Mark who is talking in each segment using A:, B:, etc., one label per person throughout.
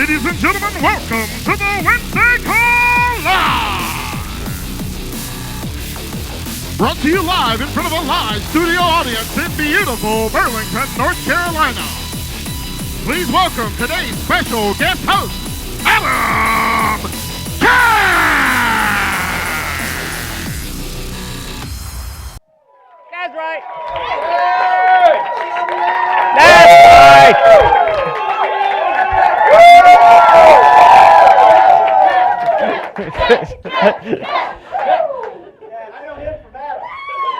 A: Ladies and gentlemen, welcome to the Wednesday Call Live! Brought to you live in front of a live studio audience in beautiful Burlington, North Carolina. Please welcome today's special guest host, Adam
B: That's right. That's right.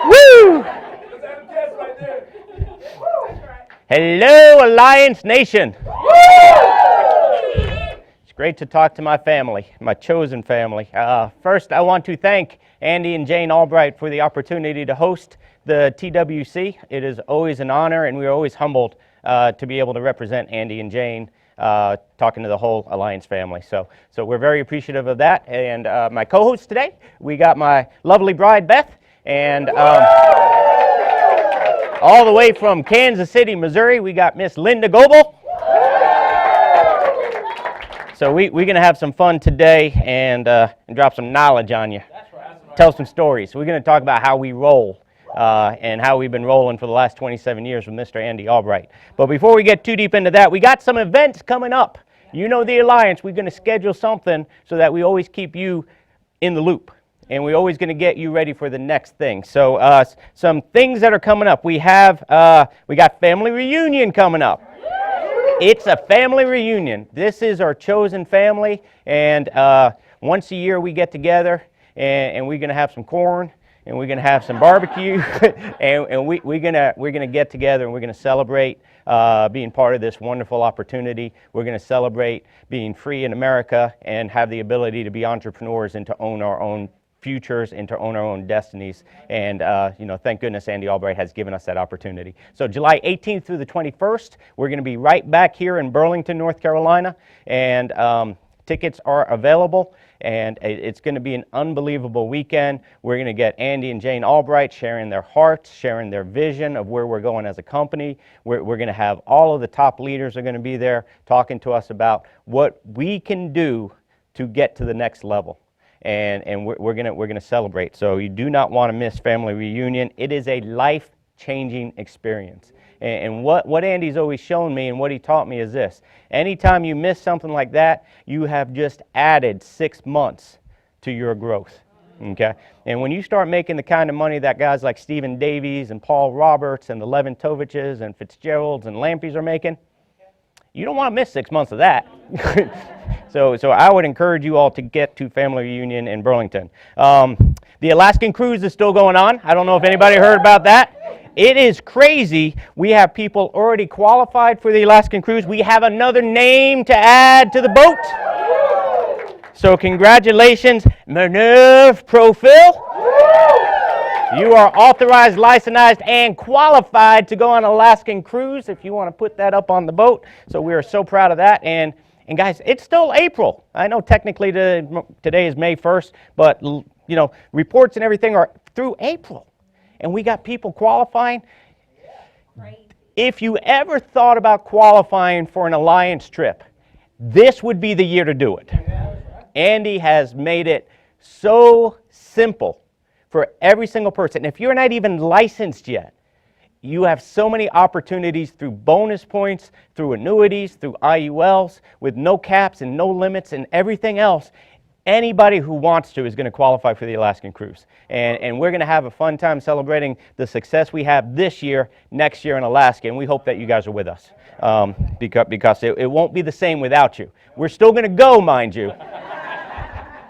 B: Woo! Hello, Alliance Nation. It's great to talk to my family, my chosen family. First, I want to thank Andy and Jane Albright for the opportunity to host the TWC. It is always an honor, and we are always humbled to be able to represent Andy and Jane, talking to the whole Alliance family. So we're very appreciative of that. And my co-host today, we got my lovely bride, Beth, and all the way from Kansas City, Missouri, we got Miss Linda Goble. So we're going to have some fun today and drop some knowledge on you. Tell some stories. We're going to talk about how we roll and how we've been rolling for the last 27 years with Mr. Andy Albright. But before we get too deep into that, we got some events coming up. You know the Alliance, we're going to schedule something so that we always keep you in the loop. And we're always going to get you ready for the next thing. So some things that are coming up. We got family reunion coming up. It's a family reunion. This is our chosen family, and once a year we get together, and we're going to have some corn, and we're going to have some barbecue, and we're going to get together, and we're going to celebrate being part of this wonderful opportunity. We're going to celebrate being free in America and have the ability to be entrepreneurs and to own our own futures and to own our own destinies. And thank goodness Andy Albright has given us that opportunity. So July 18th through the 21st, we're going to be right back here in Burlington, North Carolina, and tickets are available, and it's going to be an unbelievable weekend. We're going to get Andy and Jane Albright sharing their hearts, sharing their vision of where we're going as a company. We're going to have all of the top leaders are going to be there talking to us about what we can do to get to the next level. And we're gonna celebrate. So you do not want to miss family reunion. It is a life-changing experience. And what Andy's always shown me and what he taught me is this: anytime you miss something like that, you have just added 6 months to your growth. Okay? And when you start making the kind of money that guys like Stephen Davies and Paul Roberts and the Leventoviches and Fitzgeralds and Lampeys are making, you don't want to miss 6 months of that. So I would encourage you all to get to family reunion in Burlington. The Alaskan cruise is still going on. I don't know if anybody heard about that. It is crazy. We have people already qualified for the Alaskan cruise. We have another name to add to the boat. So congratulations, Minerve Profil. You are authorized, licensed, and qualified to go on an Alaskan cruise if you want to put that up on the boat. So we are so proud of that. And guys, it's still April. I know technically today is May 1st, but reports and everything are through April. And we got people qualifying. If you ever thought about qualifying for an Alliance trip, this would be the year to do it. Andy has made it so simple for every single person. If you're not even licensed yet, you have so many opportunities through bonus points, through annuities, through IULs, with no caps and no limits and everything else. Anybody who wants to is going to qualify for the Alaskan cruise. And we're going to have a fun time celebrating the success we have this year, next year in Alaska, and we hope that you guys are with us, because it won't be the same without you. We're still going to go, mind you.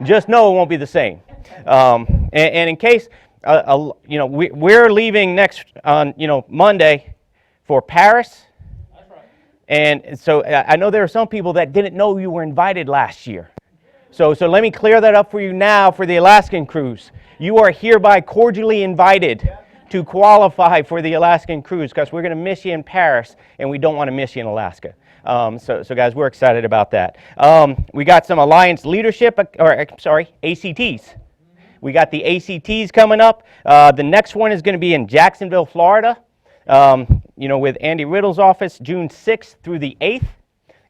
B: Just know it won't be the same. And in case, we're leaving next on, Monday for Paris. That's right. And so I know there are some people that didn't know you were invited last year. So let me clear that up for you now for the Alaskan cruise. You are hereby cordially invited to qualify for the Alaskan cruise, because we're going to miss you in Paris and we don't want to miss you in Alaska. So guys, we're excited about that. We got some Alliance leadership, ACTs. We got the ACTs coming up. The next one is going to be in Jacksonville, Florida, with Andy Riddle's office, June 6th through the 8th.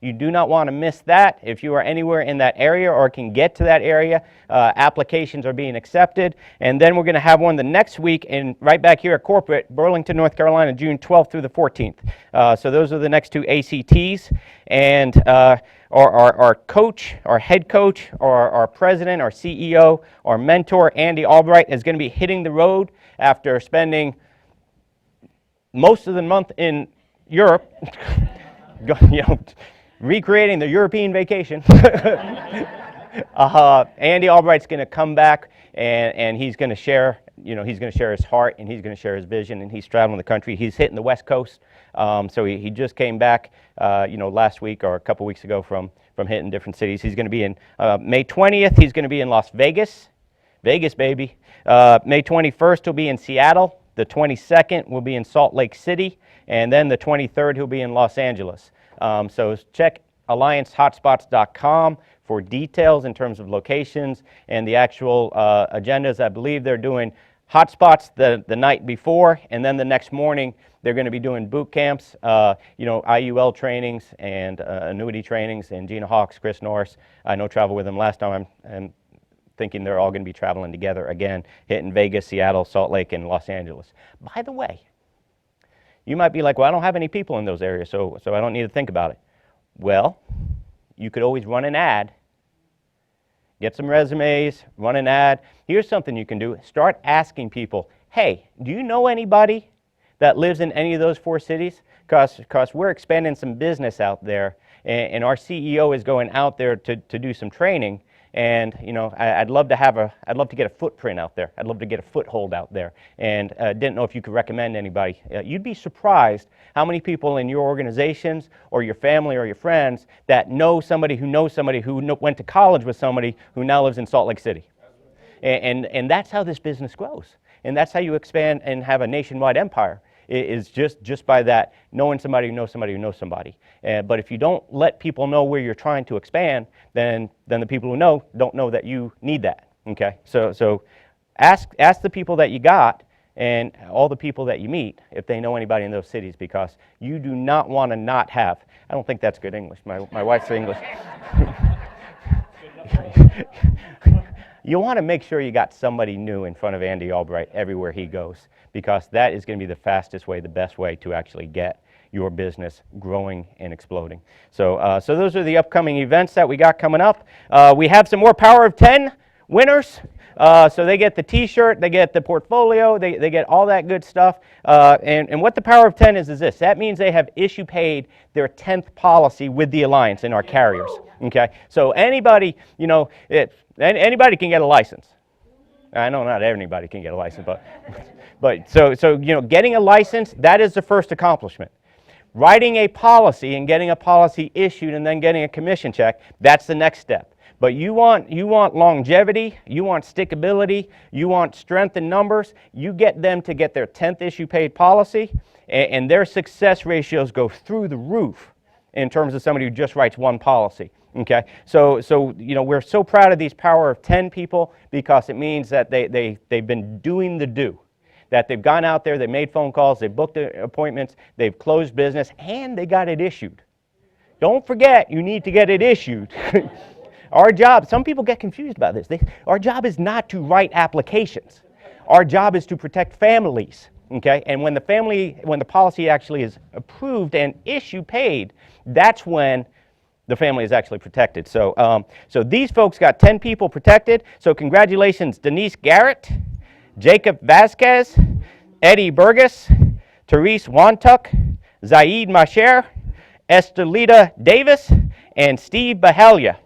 B: You do not want to miss that. If you are anywhere in that area or can get to that area, applications are being accepted. And then we're going to have one the next week right back here at corporate, Burlington, North Carolina, June 12th through the 14th. So those are the next two ACTs. And our coach, our head coach, our president, our CEO, our mentor, Andy Albright, is going to be hitting the road after spending most of the month in Europe, recreating the European vacation. Andy Albright's going to come back and he's going to share, he's going to share his heart and he's going to share his vision, and he's traveling the country. He's hitting the West Coast, so he just came back, last week or a couple weeks ago from hitting different cities. He's going to be in May 20th. He's going to be in Las Vegas, baby. May 21st he'll be in Seattle. The 22nd will be in Salt Lake City, and then the 23rd he'll be in Los Angeles. So check alliancehotspots.com for details in terms of locations and the actual agendas. I believe they're doing hotspots the night before, and then the next morning they're going to be doing boot camps, IUL trainings and annuity trainings. And Gina Hawks, Chris Norris, I know traveled with them last time. I'm thinking they're all going to be traveling together again, hitting Vegas, Seattle, Salt Lake, and Los Angeles. By the way, you might be like, well, I don't have any people in those areas, so I don't need to think about it. Well, you could always run an ad, get some resumes, run an ad. Here's something you can do. Start asking people, hey, do you know anybody that lives in any of those 4 cities? Because we're expanding some business out there, and our CEO is going out there to do some training. And I'd love to get a footprint out there. I'd love to get a foothold out there. And didn't know if you could recommend anybody. You'd be surprised how many people in your organizations or your family or your friends that know somebody who went to college with somebody who now lives in Salt Lake City. And that's how this business grows. And that's how you expand and have a nationwide empire. Is just by that, knowing somebody who knows somebody who knows somebody. But if you don't let people know where you're trying to expand, then the people who know don't know that you need that. Okay, so ask the people that you got and all the people that you meet if they know anybody in those cities, because you do not want to not have. I don't think that's good English. My wife's English. You want to make sure you got somebody new in front of Andy Albright everywhere he goes, because that is going to be the fastest way, the best way to actually get your business growing and exploding. So those are the upcoming events that we got coming up. We have some more Power of 10 winners. So they get the t-shirt, they get the portfolio, they get all that good stuff. And what the Power of 10 is this. That means they have issue paid their 10th policy with the Alliance in our carriers. Okay? So anybody, anybody can get a license. I know not everybody can get a license, but so getting a license, that is the first accomplishment. Writing a policy and getting a policy issued and then getting a commission check, that's the next step. But you want longevity, you want stickability, you want strength in numbers. You get them to get their 10th issue paid policy, and their success ratios go through the roof in terms of somebody who just writes one policy. Okay, so we're so proud of these Power of 10 people, because it means that they've been doing the do. That they've gone out there, they've made phone calls, they've booked appointments, they've closed business, and they got it issued. Don't forget, you need to get it issued. Our job, some people get confused about this. Our job is not to write applications. Our job is to protect families. Okay, and when the policy actually is approved and issue paid, that's when the family is actually protected. So these folks got 10 people protected. So congratulations, Denise Garrett, Jacob Vasquez, Eddie Burgess, Therese Wantuck, Zaid Masher, Estelita Davis, and Steve Bahalia.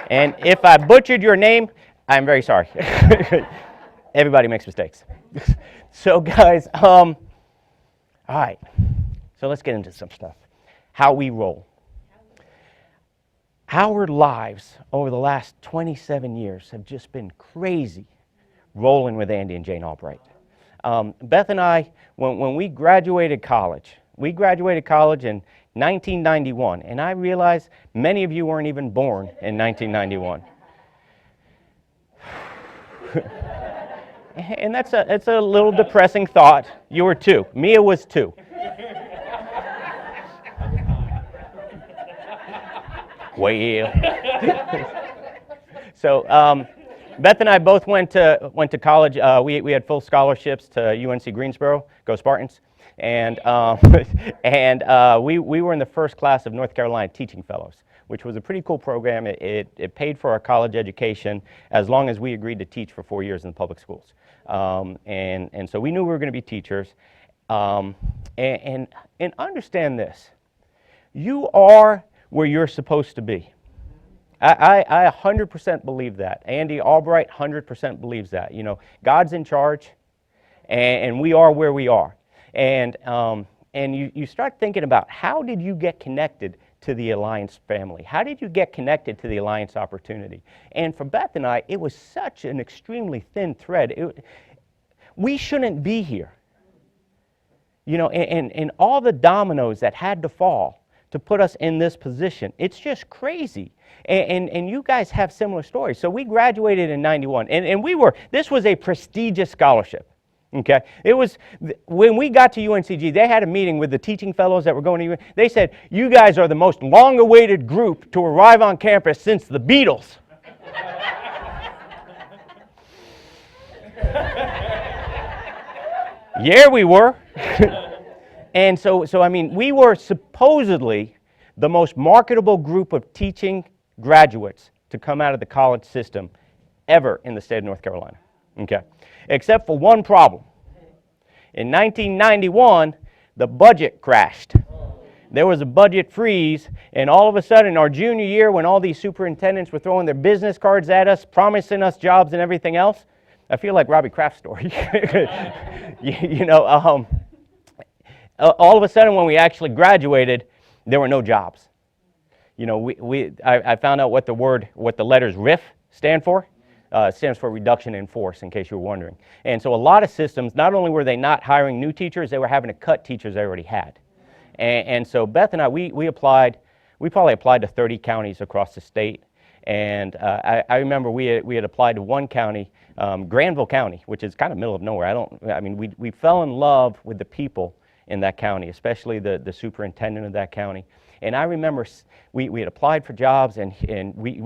B: And if I butchered your name, I'm very sorry. Everybody makes mistakes. So guys, all right. So let's get into some stuff. How we roll. Our lives over the last 27 years have just been crazy rolling with Andy and Jane Albright. Beth and I, when we graduated college in 1991, and I realize many of you weren't even born in 1991. And that's a little depressing thought. You were 2. Mia was 2. Well. So Beth and I both went to college. We had full scholarships to UNC Greensboro, go Spartans, and we were in the first class of North Carolina Teaching Fellows, which was a pretty cool program. It paid for our college education as long as we agreed to teach for 4 years in the public schools, and so we knew we were going to be teachers, and understand this: you are where you're supposed to be. I 100% believe that. Andy Albright 100% believes that. You know, God's in charge, and we are where we are. And you start thinking about, how did you get connected to the Alliance family? How did you get connected to the Alliance opportunity? And for Beth and I, it was such an extremely thin thread. We shouldn't be here. You know, and all the dominoes that had to fall to put us in this position, it's just crazy. And you guys have similar stories. So we graduated in 91, and this was a prestigious scholarship, okay? It was, when we got to UNCG, they had a meeting with the teaching fellows that were going to, they said, you guys are the most long-awaited group to arrive on campus since the Beatles. Yeah, we were. And so I mean, we were supposedly the most marketable group of teaching graduates to come out of the college system ever in the state of North Carolina, okay? Except for one problem. In 1991, the budget crashed. There was a budget freeze, and all of a sudden, our junior year, when all these superintendents were throwing their business cards at us, promising us jobs and everything else, I feel like Robbie Kraft's story. All of a sudden, when we actually graduated, there were no jobs. You know, I found out what the letters RIF stand for. It stands for reduction in force, in case you were wondering. And so a lot of systems, not only were they not hiring new teachers, they were having to cut teachers they already had. And so Beth and I, we probably applied to 30 counties across the state. And I remember we had applied to one county, Granville County, which is kind of middle of nowhere. We fell in love with the people in that county, especially the superintendent of that county. And I remember we had applied for jobs, and we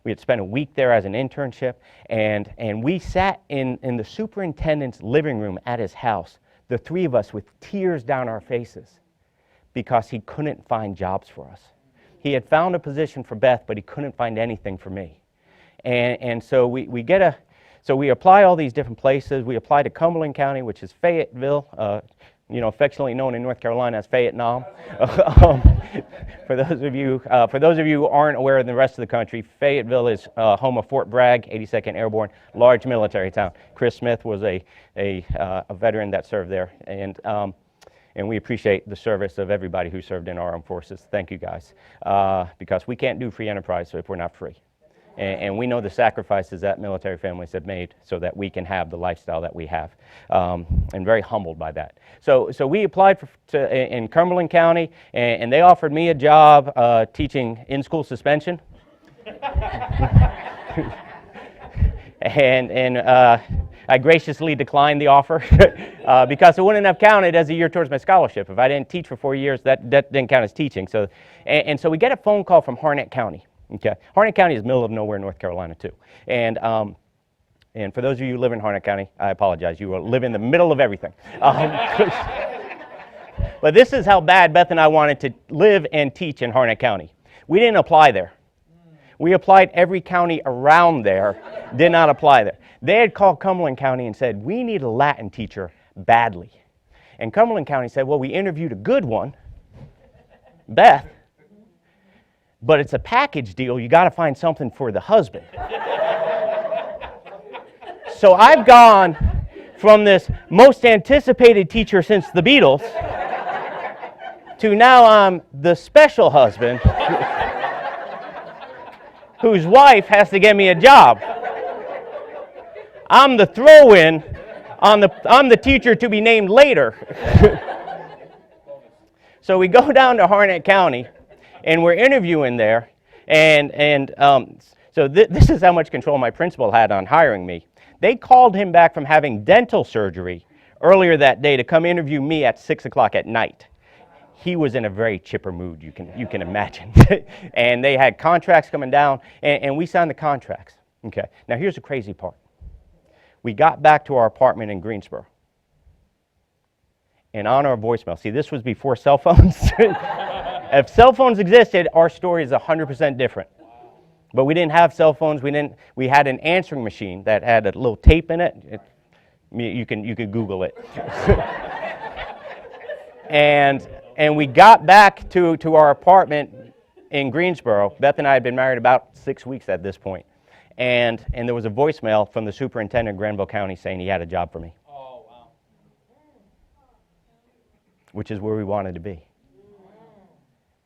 B: had spent a week there as an internship, and we sat in the superintendent's living room at his house, the three of us with tears down our faces, because he couldn't find jobs for us. He had found a position for Beth, but he couldn't find anything for me. And so we apply all these different places. We apply to Cumberland County, which is Fayetteville, affectionately known in North Carolina as Fayette-Nam. For those of you who aren't aware of the rest of the country, Fayetteville is home of Fort Bragg, 82nd Airborne, large military town. Chris Smith was a veteran that served there, and we appreciate the service of everybody who served in our armed forces. Thank you guys, because we can't do free enterprise if we're not free. And we know the sacrifices that military families have made so that we can have the lifestyle that we have, and very humbled by that. So we applied in Cumberland County, and they offered me a job teaching in-school suspension. and I graciously declined the offer because it wouldn't have counted as a year towards my scholarship. If I didn't teach for 4 years, that didn't count as teaching. So we get a phone call from Harnett County. Okay, Harnett County is middle of nowhere, North Carolina, too. And for those of you who live in Harnett County, I apologize. You live in the middle of everything. But this is how bad Beth and I wanted to live and teach in Harnett County. We didn't apply there. We applied every county around there, did not apply there. They had called Cumberland County and said, we need a Latin teacher badly. And Cumberland County said, well, we interviewed a good one, Beth, but it's a package deal. You got to find something for the husband. So I've gone from this most anticipated teacher since the Beatles to now I'm the special husband whose wife has to get me a job. I'm the throw-in. I'm the teacher to be named later. So we go down to Harnett County, and we're interviewing there, so this is how much control my principal had on hiring me. They called him back from having dental surgery earlier that day to come interview me at 6 o'clock at night. he was in a very chipper mood, you can imagine. And they had contracts coming down, and we signed the contracts. Okay, now here's the crazy part. We got back to our apartment in Greensboro, and on our voicemail, see, this was before cell phones. If cell phones existed, our story is 100% different. But we didn't have cell phones. We had an answering machine that had a little tape in it. You could Google it. And we got back to our apartment in Greensboro. Beth and I had been married about 6 weeks at this point. And there was a voicemail from the superintendent of Granville County saying he had a job for me.
C: Oh, wow.
B: Which is where we wanted to be.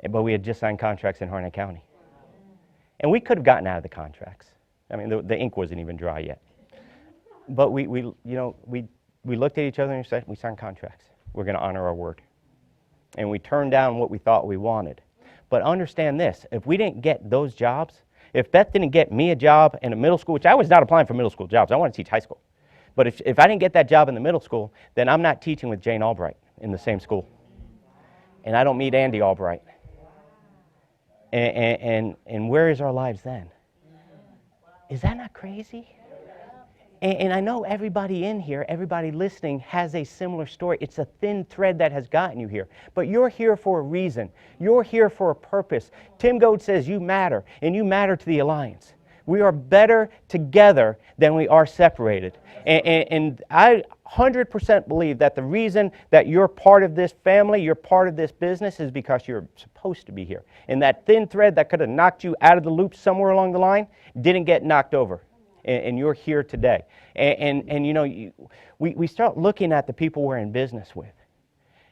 B: But we had just signed contracts in Harnett County. And we could have gotten out of the contracts. I mean, the ink wasn't even dry yet. But we looked at each other and said, we signed contracts. We're going to honor our word. And we turned down what we thought we wanted. But understand this, if we didn't get those jobs, if Beth didn't get me a job in a middle school, which I was not applying for middle school jobs, I want to teach high school. But if I didn't get that job in the middle school, then I'm not teaching with Jane Albright in the same school. And I don't meet Andy Albright. And where is our lives then? Is that not crazy? And I know everybody in here, everybody listening has a similar story. It's a thin thread that has gotten you here. But you're here for a reason. You're here for a purpose. Tim Goble says you matter, and you matter to the Alliance. We are better together than we are separated. And I 100% believe that the reason that you're part of this family, you're part of this business, is because you're supposed to be here. And that thin thread that could have knocked you out of the loop somewhere along the line didn't get knocked over. And you're here today. And you know, we start looking at the people we're in business with.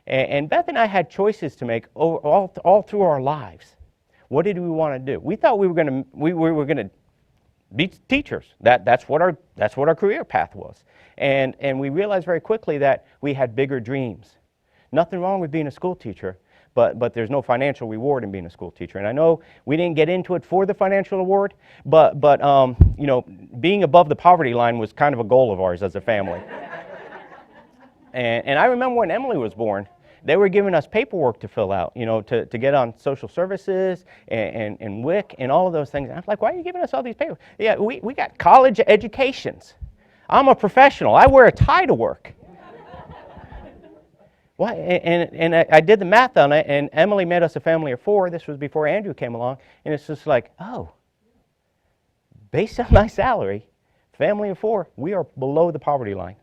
B: And Beth and I had choices to make all through our lives. What did we want to do? We thought we were going to be teachers. That's what our career path was. And we realized very quickly that we had bigger dreams. Nothing wrong with being a school teacher, but there's no financial reward in being a school teacher. And I know we didn't get into it for the financial reward, but you know, being above the poverty line was kind of a goal of ours as a family. And I remember when Emily was born, they were giving us paperwork to fill out, you know, to get on social services and WIC and all of those things. And I was like, why are you giving us all these papers? Yeah, we got college educations. I'm a professional. I wear a tie to work. Well, and I did the math on it, and Emily made us a family of 4. This was before Andrew came along, and it's just like, oh, based on my salary, family of 4, we are below the poverty line.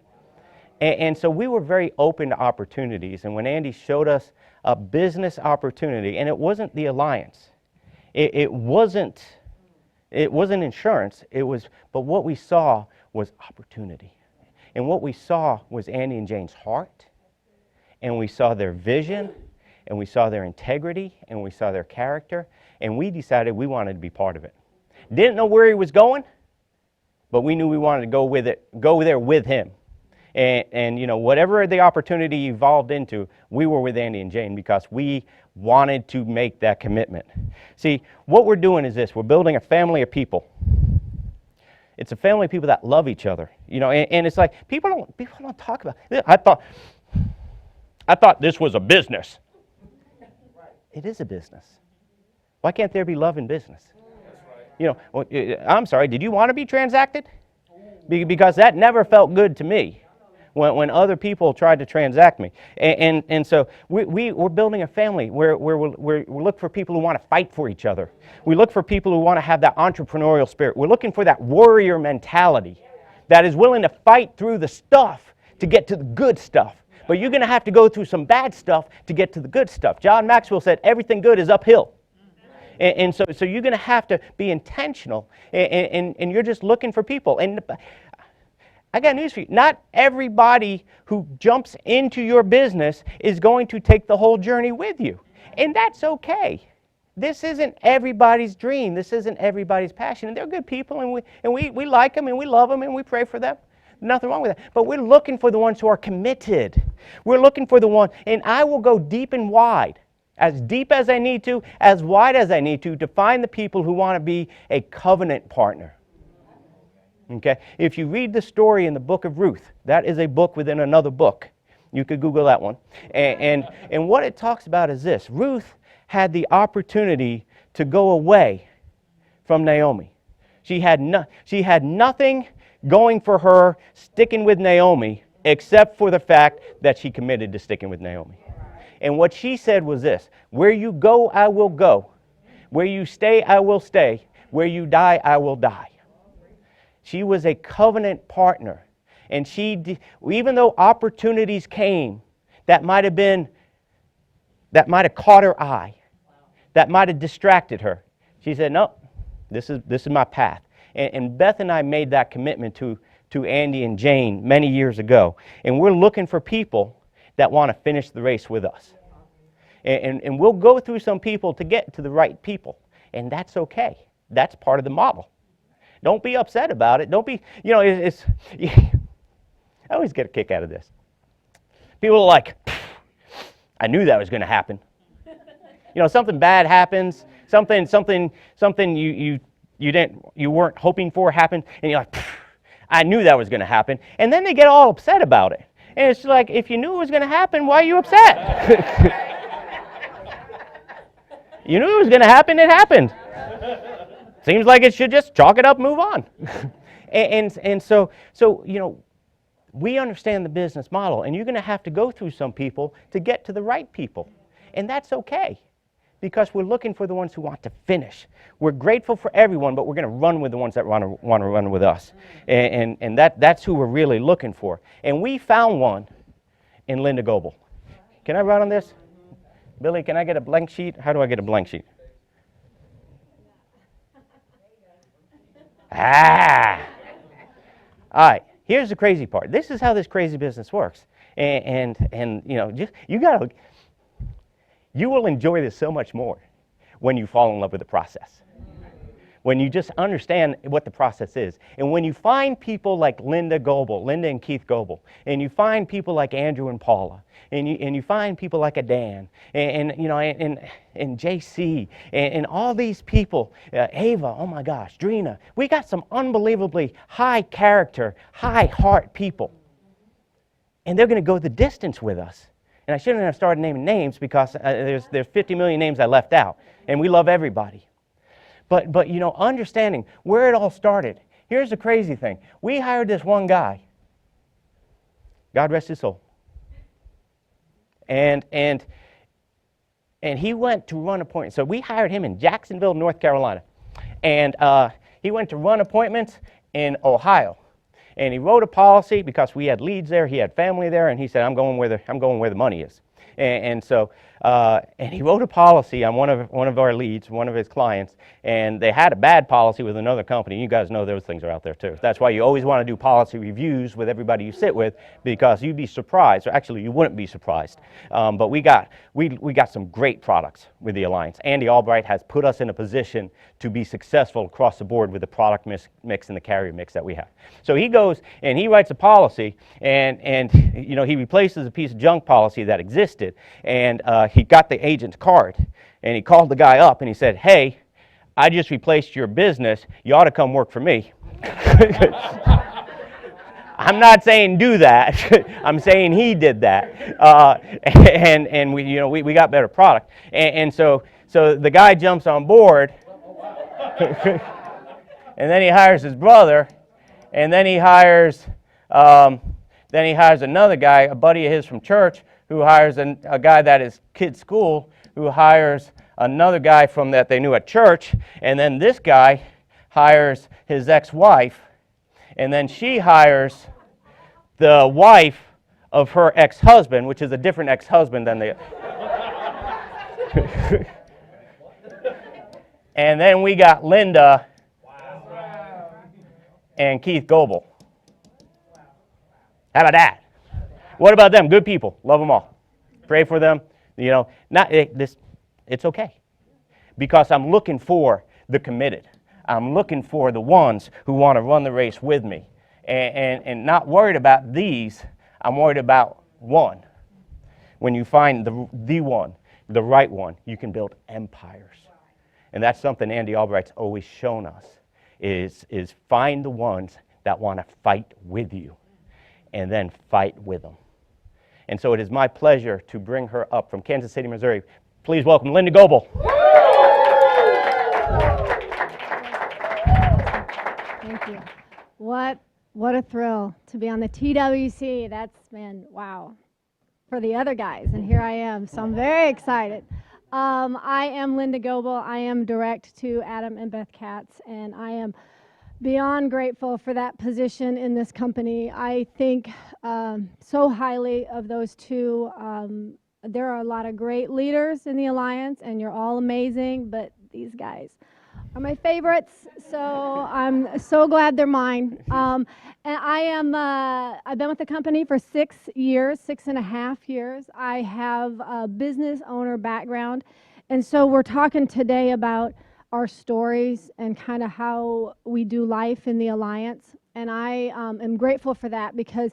B: And so we were very open to opportunities, and when Andy showed us a business opportunity, and it wasn't the Alliance, it wasn't insurance, but what we saw was opportunity. And what we saw was Andy and Jane's heart, and we saw their vision, and we saw their integrity, and we saw their character, and we decided we wanted to be part of it. Didn't know where he was going, but we knew we wanted to go there with him. And you know, whatever the opportunity evolved into, we were with Andy and Jane because we wanted to make that commitment. See, what we're doing is this: we're building a family of people. It's a family of people that love each other. You know, and it's like people don't talk about it. I thought this was a business. It is a business. Why can't there be love in business? You know, well, I'm sorry, did you want to be transacted? Because that never felt good to me when other people tried to transact me. And so we're building a family where we look for people who want to fight for each other. We look for people who want to have that entrepreneurial spirit. We're looking for that warrior mentality that is willing to fight through the stuff to get to the good stuff. But you're going to have to go through some bad stuff to get to the good stuff. John Maxwell said everything good is uphill. And so you're going to have to be intentional, and you're just looking for people. And I got news for you. Not everybody who jumps into your business is going to take the whole journey with you. And that's okay. This isn't everybody's dream. This isn't everybody's passion. And they're good people, and we like them, and we love them, and we pray for them. Nothing wrong with that. But we're looking for the ones who are committed. We're looking for the one, and I will go deep and wide, as deep as I need to, as wide as I need to find the people who want to be a covenant partner. Okay? If you read the story in the book of Ruth, that is a book within another book. You could Google that one. And what it talks about is this. Ruth had the opportunity to go away from Naomi. She had nothing going for her sticking with Naomi except for the fact that she committed to sticking with Naomi. And what she said was this: where you go, I will go. Where you stay, I will stay. Where you die, I will die. She was a covenant partner. And even though opportunities came that might have caught her eye, that might have distracted her, she said, no, this is my path. And Beth and I made that commitment to Andy and Jane many years ago. And we're looking for people that want to finish the race with us. And we'll go through some people to get to the right people. And that's okay. That's part of the model. Don't be upset about it. Don't be, I always get a kick out of this. People are like, I knew that was going to happen. Something bad happens, something you weren't hoping for happened, and you're like, I knew that was going to happen. And then they get all upset about it. And it's like, if you knew it was going to happen, why are you upset? You knew it was going to happen, it happened. Seems like it should just chalk it up, move on. and so we understand the business model, and you're going to have to go through some people to get to the right people. And that's okay, because we're looking for the ones who want to finish. We're grateful for everyone, but we're going to run with the ones that want to run with us. And that's who we're really looking for. And we found one in Linda Goble. Can I run on this? Billy, can I get a blank sheet? How do I get a blank sheet? All right. Here's the crazy part. This is how this crazy business works. And you will enjoy this so much more when you fall in love with the process. When you just understand what the process is. And when you find people like Linda and Keith Goble, and you find people like Andrew and Paula, and you find people like a Dan, and JC, and all these people, Ava, oh my gosh, Drina, we got some unbelievably high character, high heart people. And they're going to go the distance with us. And I shouldn't have started naming names because there's 50 million names I left out, and we love everybody. But understanding where it all started. Here's the crazy thing. We hired this one guy. God rest his soul. And he went to run appointments. So we hired him in Jacksonville, North Carolina. And he went to run appointments in Ohio. And he wrote a policy because we had leads there, he had family there, and he said, I'm going where the money is. And he wrote a policy on one of our leads, one of his clients, and they had a bad policy with another company. You guys know those things are out there too. That's why you always want to do policy reviews with everybody you sit with, because you'd be surprised, or actually you wouldn't be surprised. But we got some great products with the Alliance. Andy Albright has put us in a position to be successful across the board with the product mix and the carrier mix that we have. So he goes and he writes a policy, and he replaces a piece of junk policy that existed, and he got the agent's card, and he called the guy up and he said, hey, I just replaced your business, you ought to come work for me. I'm not saying do that. I'm saying he did that, and we got better product, and so the guy jumps on board, and then he hires his brother, and then he hires another guy, a buddy of his from church, who hires a guy that is kid's school, who hires another guy from that they knew at church, and then this guy hires his ex-wife, and then she hires the wife of her ex-husband, which is a different ex-husband than the... And then we got Linda and Keith Goble. How about that? What about them? Good people. Love them all. Pray for them. It's okay. Because I'm looking for the committed. I'm looking for the ones who want to run the race with me. And not worried about these. I'm worried about one. When you find the one, the right one, you can build empires. And that's something Andy Albright's always shown us, is find the ones that want to fight with you, and then fight with them. And so it is my pleasure to bring her up from Kansas City, Missouri. Please welcome Linda Goble.
C: Thank you. What a thrill to be on the TWC. That's, man, wow. For the other guys, and here I am, so I'm very excited. I am Linda Goble. I am direct to Adam and Beth Katz, and I am beyond grateful for that position in this company. I think so highly of those two. There are a lot of great leaders in the Alliance, and you're all amazing, but these guys are my favorites, so I'm so glad they're mine. And I've been with the company for 6 years, 6.5 years. I have a business owner background, and so we're talking today about our stories and kind of how we do life in the Alliance. And I am grateful for that because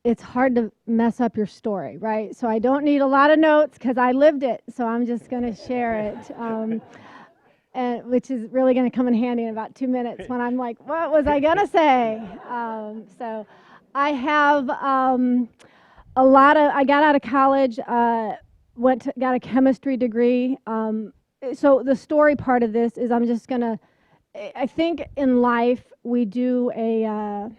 C: it's hard to mess up your story, right? So I don't need a lot of notes because I lived it, so I'm just going to share it. And which is really going to come in handy in about 2 minutes when I'm like, what was I going to say? So I have I got out of college, got a chemistry degree. So the story part of this is I think in life we do a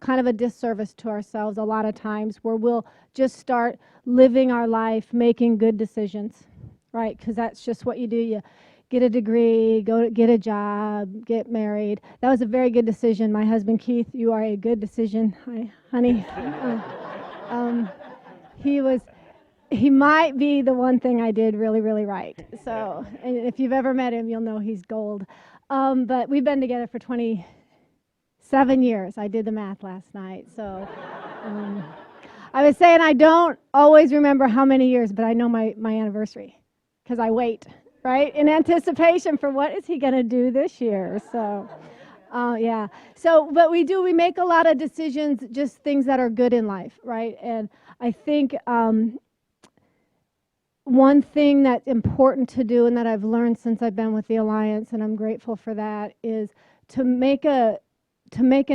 C: kind of a disservice to ourselves a lot of times where we'll just start living our life, making good decisions, right? Because that's just what you do. You get a degree, get a job, get married. That was a very good decision. My husband, Keith, you are a good decision. Hi, honey. He might be the one thing I did really, really right. So, and if you've ever met him, you'll know he's gold. But we've been together for 27 years. I did the math last night. So I was saying I don't always remember how many years, but I know my anniversary because I wait. Right, in anticipation for what is he going to do this year. So, yeah. So, but we make a lot of decisions, just things that are good in life, right? And I think one thing that's important to do and that I've learned since I've been with the Alliance, and I'm grateful for that, is to make an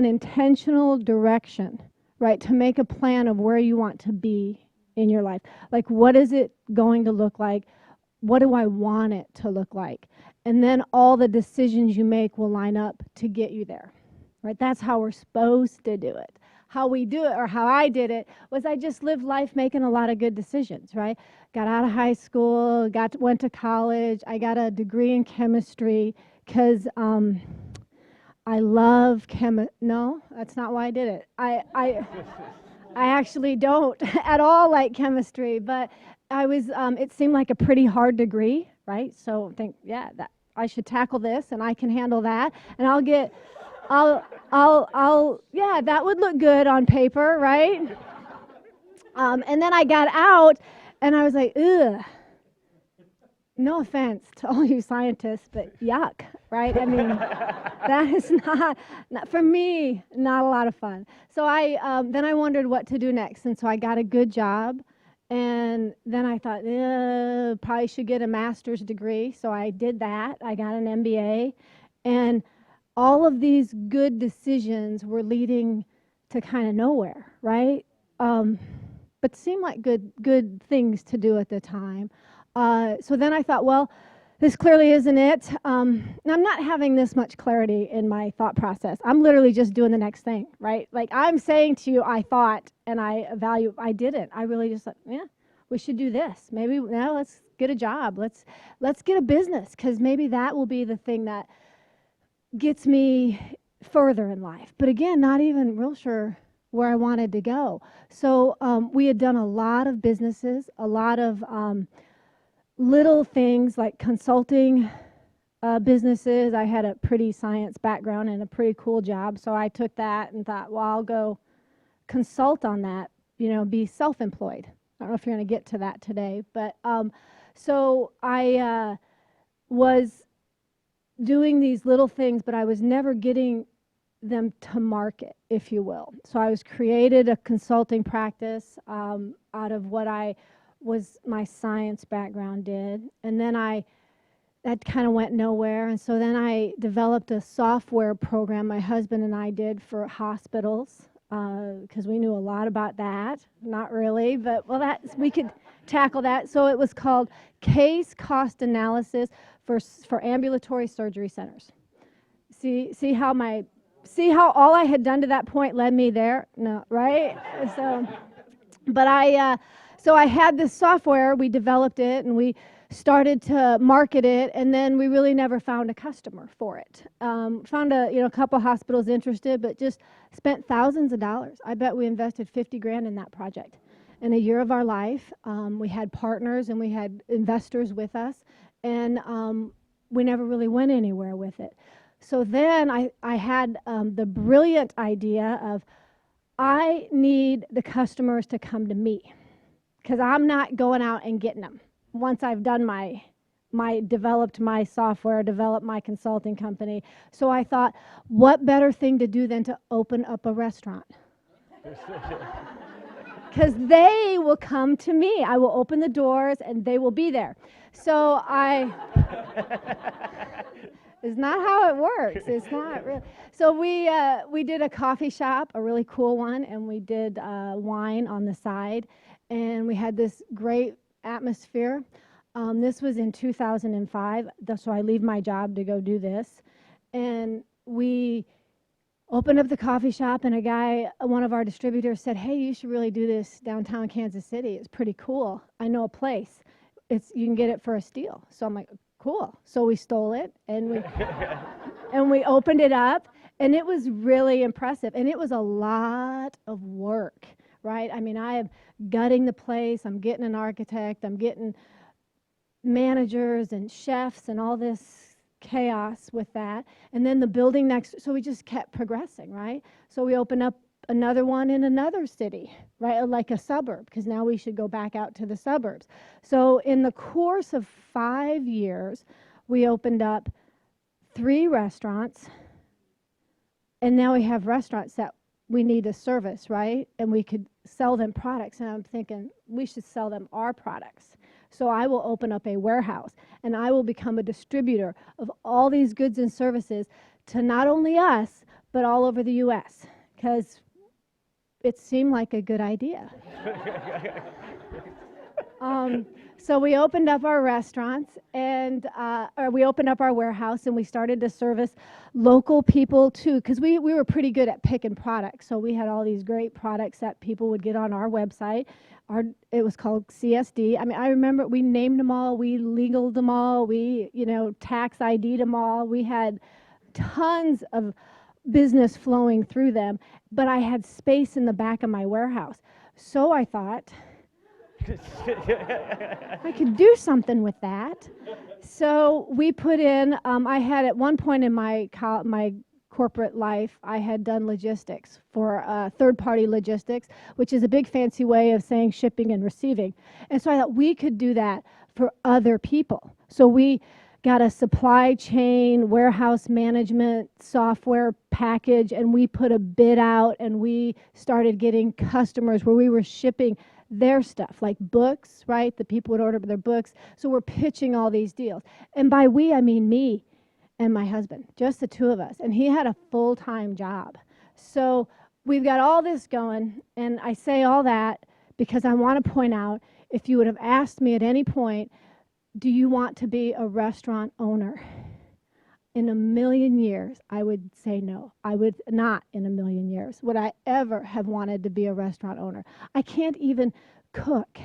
C: intentional direction, right? To make a plan of where you want to be in your life. Like, what is it going to look like? What do I want it to look like? And then all the decisions you make will line up to get you there, right? That's how we're supposed to do it. How we do it, or how I did it, was I just lived life making a lot of good decisions, right? Got out of high school, went to college. I got a degree in chemistry because I love No, that's not why I did it. I actually don't at all like chemistry, but I was, it seemed like a pretty hard degree, right? So think, yeah, that I should tackle this and I can handle that. And yeah, that would look good on paper, right? And then I got out and I was like, ugh, no offense to all you scientists, but yuck, right? I mean, that is not for me, not a lot of fun. So then I wondered what to do next. And so I got a good job. And then I thought, probably should get a master's degree. So I did that. I got an MBA. And all of these good decisions were leading to kind of nowhere, right? But seemed like good things to do at the time. So then I thought, well, this clearly isn't it. I'm not having this much clarity in my thought process. I'm literally just doing the next thing, right? Like I'm saying to you, I thought, and I didn't. I really just thought, yeah, we should do this. Maybe now let's get a job. Let's get a business because maybe that will be the thing that gets me further in life. But again, not even real sure where I wanted to go. So we had done a lot of businesses, a lot of little things like consulting businesses. I had a pretty science background and a pretty cool job, so I took that and thought, well, I'll go consult on that, be self-employed. I don't know if you're going to get to that today, but so I was doing these little things, but I was never getting them to market, if you will. So I was created a consulting practice out of what my science background did, and then that kind of went nowhere, and so then I developed a software program my husband and I did for hospitals because we knew a lot about that. Not really, but we could tackle that. So it was called Case Cost Analysis for Ambulatory Surgery Centers. See how all I had done to that point led me there? No, right? So, but so I had this software. We developed it and we started to market it, and then we really never found a customer for it. Found a couple hospitals interested, but just spent thousands of dollars. I bet we invested 50 grand in that project. In a year of our life, we had partners and we had investors with us, and we never really went anywhere with it. So then I had the brilliant idea of, I need the customers to come to me, because I'm not going out and getting them. Once I've done developed my software, developed my consulting company. So I thought, what better thing to do than to open up a restaurant? Because they will come to me. I will open the doors and they will be there. So it's not how it works. It's not really. So we did a coffee shop, a really cool one, and we did wine on the side, and we had this great atmosphere. This was in 2005, so I leave my job to go do this, and we opened up the coffee shop, and one of our distributors said, "Hey, you should really do this downtown Kansas City. It's pretty cool. I know a place. You can get it for a steal." So I'm like, cool. So we stole it, and we opened it up, and it was really impressive, and it was a lot of work, right? I mean, I am gutting the place. I'm getting an architect. I'm getting managers and chefs and all this chaos with that. And then the building next, so we just kept progressing, right? So we opened up another one in another city, right? Like a suburb, because now we should go back out to the suburbs. So in the course of 5 years, we opened up 3 restaurants, and now we have restaurants that we need a service, right? And we could sell them products, and I'm thinking we should sell them our products. So I will open up a warehouse, and I will become a distributor of all these goods and services to not only us, but all over the U.S., because it seemed like a good idea. So we opened up our restaurants, or we opened up our warehouse, and we started to service local people too, because we were pretty good at picking products. So we had all these great products that people would get on our website. It was called CSD. I mean, I remember we named them all, we legaled them all, we tax ID'd them all. We had tons of business flowing through them, but I had space in the back of my warehouse. So I thought, I could do something with that. So we put in, I had at one point in my corporate life, I had done logistics for third-party logistics, which is a big fancy way of saying shipping and receiving. And so I thought we could do that for other people. So we got a supply chain warehouse management software package, and we put a bid out, and we started getting customers where we were shipping their stuff, like books, right? The people would order their books. So we're pitching all these deals. And by we, I mean me and my husband, just the two of us. And he had a full-time job. So we've got all this going, and I say all that because I want to point out, if you would have asked me at any point, do you want to be a restaurant owner? In a million years, I would say no. I would not in a million years would I ever have wanted to be a restaurant owner. I can't even cook.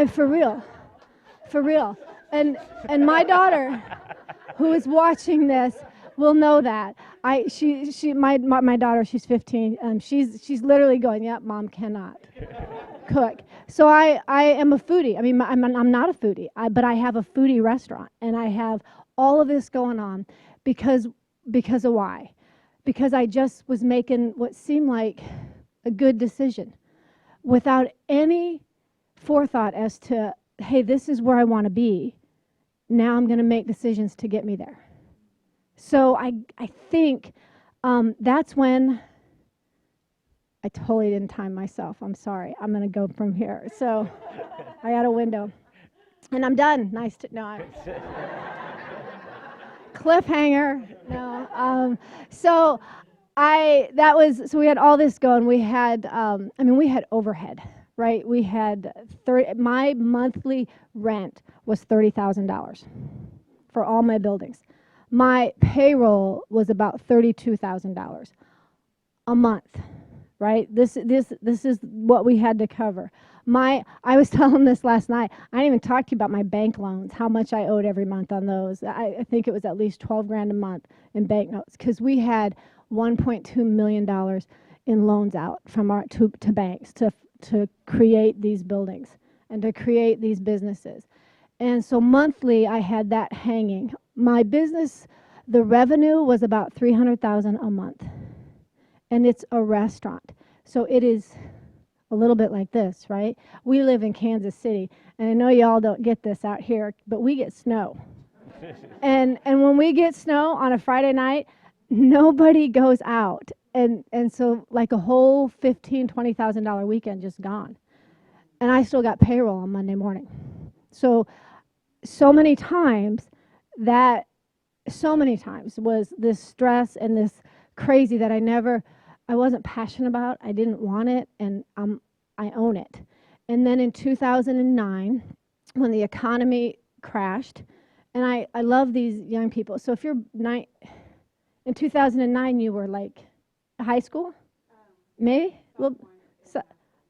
C: For real. And my daughter, who is watching this, will know that. My daughter, she's 15. She's literally going, "Yep, Mom cannot cook." So I am a foodie. I mean, I'm not a foodie, but I have a foodie restaurant, and I have all of this going on because of why? Because I just was making what seemed like a good decision without any forethought as to, hey, this is where I want to be. Now I'm going to make decisions to get me there. So I think that's when I totally didn't time myself. I'm sorry. I'm going to go from here. So I got a window. And I'm done. Nice to know. Cliffhanger. No. So So we had all this going. We had, we had overhead, right? We had my monthly rent was $30,000 for all my buildings. My payroll was about $32,000 a month, right? This is what we had to cover. I was telling this last night. I didn't even talk to you about my bank loans, how much I owed every month on those. I think it was at least $12,000 a month in bank notes, because we had $1.2 million in loans out from our to banks to create these buildings and to create these businesses. And so monthly I had that hanging. My business, the revenue was about $300,000 a month. And it's a restaurant. So it is a little bit like this, right? We live in Kansas City, and I know y'all don't get this out here, but we get snow. and when we get snow on a Friday night, nobody goes out. And so like a whole $15,000, $20,000 weekend just gone. And I still got payroll on Monday morning. So many times was this stress and this crazy that I wasn't passionate about. I didn't want it, and I own it. And then in 2009, when the economy crashed, and I love these young people. So if you're in 2009, you were like high school, maybe. Well,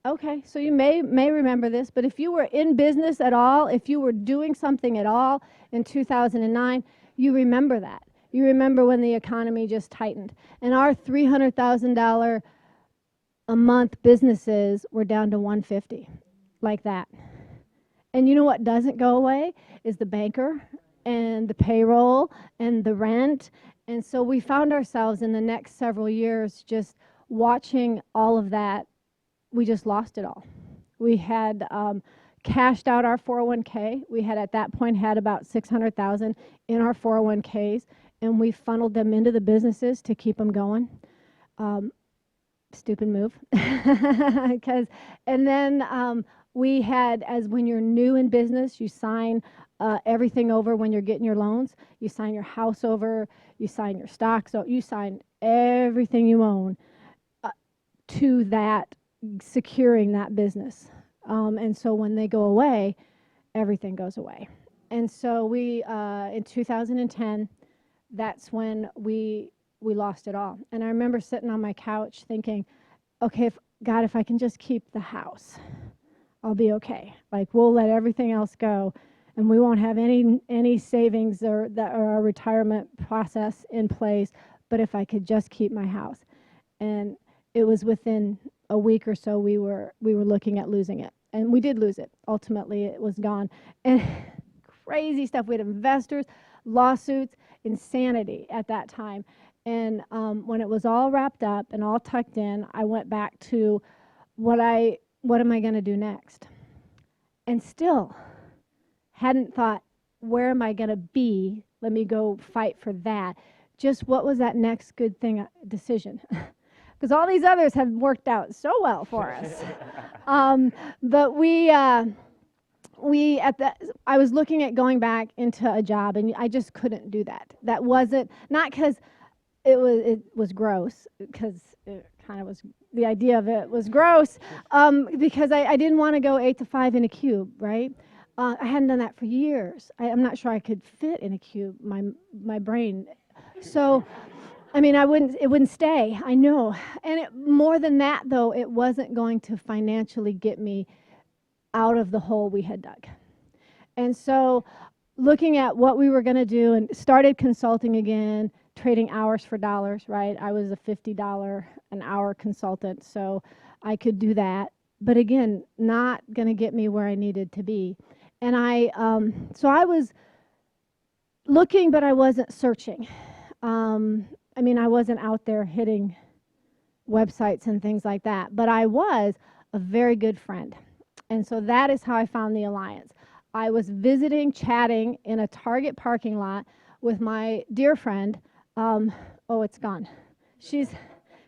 C: okay, so you may remember this, but if you were in business at all, if you were doing something at all in 2009, you remember that. You remember when the economy just tightened. And our $300,000 a month businesses were down to $150,000, like that. And you know what doesn't go away is the banker and the payroll and the rent. And so we found ourselves in the next several years just watching all of that. We just lost it all. We had cashed out our 401k. We had at that point had about $600,000 in our 401ks. And we funneled them into the businesses to keep them going. Stupid move. And then we had, as when you're new in business, you sign everything over when you're getting your loans. You sign your house over, you sign your stocks, so you sign everything you own to that, securing that business. And so when they go away, everything goes away. And so we, in 2010, that's when we lost it all. And I remember sitting on my couch thinking, okay, God, if I can just keep the house, I'll be okay. Like, we'll let everything else go, and we won't have any savings or a retirement process in place. But if I could just keep my house. And it was within a week or so we were looking at losing it. And we did lose it. Ultimately, it was gone. And crazy stuff. We had investors, lawsuits, insanity at that time. And when it was all wrapped up and all tucked in, I went back to what am I going to do next? And still hadn't thought, where am I going to be? Let me go fight for that. Just what was that next good thing, decision? Because all these others have worked out so well for us. But I was looking at going back into a job, and I just couldn't do that. That wasn't, not because it was gross, because it kind of was, the idea of it was gross, because I didn't want to go 8 to 5 in a cube, right? I hadn't done that for years. I'm not sure I could fit in a cube, my brain. So, I mean, it wouldn't stay, I know. And more than that, though, it wasn't going to financially get me out of the hole we had dug. And so looking at what we were going to do, and started consulting again, trading hours for dollars, right? I was a $50 an hour consultant, so I could do that. But again, not going to get me where I needed to be. And so I was looking, but I wasn't searching. I mean, I wasn't out there hitting websites and things like that, but I was a very good friend. And so that is how I found the Alliance. I was visiting, chatting in a Target parking lot with my dear friend. Oh, it's gone. She's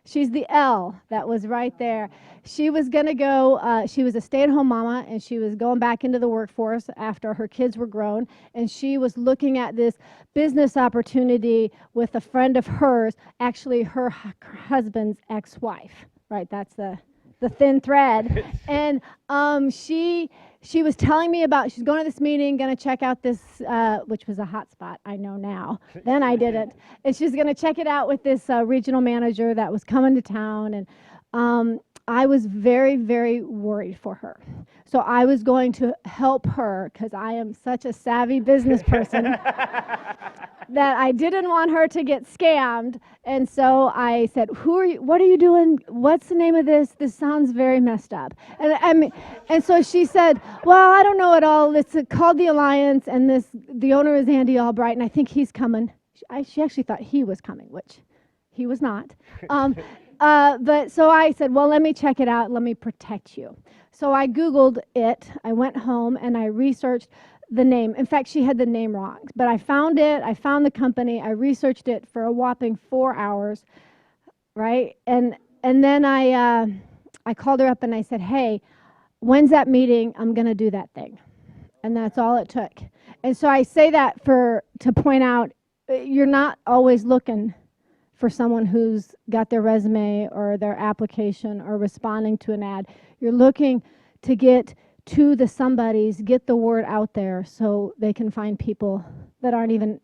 C: She's the L that was right there. She was going to go, she was a stay-at-home mama, and she was going back into the workforce after her kids were grown, and she was looking at this business opportunity with a friend of hers, actually her husband's ex-wife, right? That's the thin thread. And she was telling me about, she's going to this meeting, going to check out this, which was a hot spot, I know now. Then I didn't. And she's going to check it out with this regional manager that was coming to town. And I was very, very worried for her. So I was going to help her, because I am such a savvy business person, that I didn't want her to get scammed. And so I said, "Who are you? What are you doing? What's the name of this? This sounds very messed up." And so she said, "Well, I don't know at all. It's called the Alliance, and the owner is Andy Albright, and I think he's coming." She actually thought he was coming, which he was not. But so I said, "Well, let me check it out. Let me protect you." So I Googled it. I went home and I researched the name. In fact, she had the name wrong, but I found it. I found the company. I researched it for a whopping 4 hours, right? And then I called her up and I said, "Hey, when's that meeting? I'm going to do that thing." And that's all it took. And so I say that to point out, you're not always looking for someone who's got their resume or their application or responding to an ad. You're looking to get to the somebodies, get the word out there so they can find people that aren't even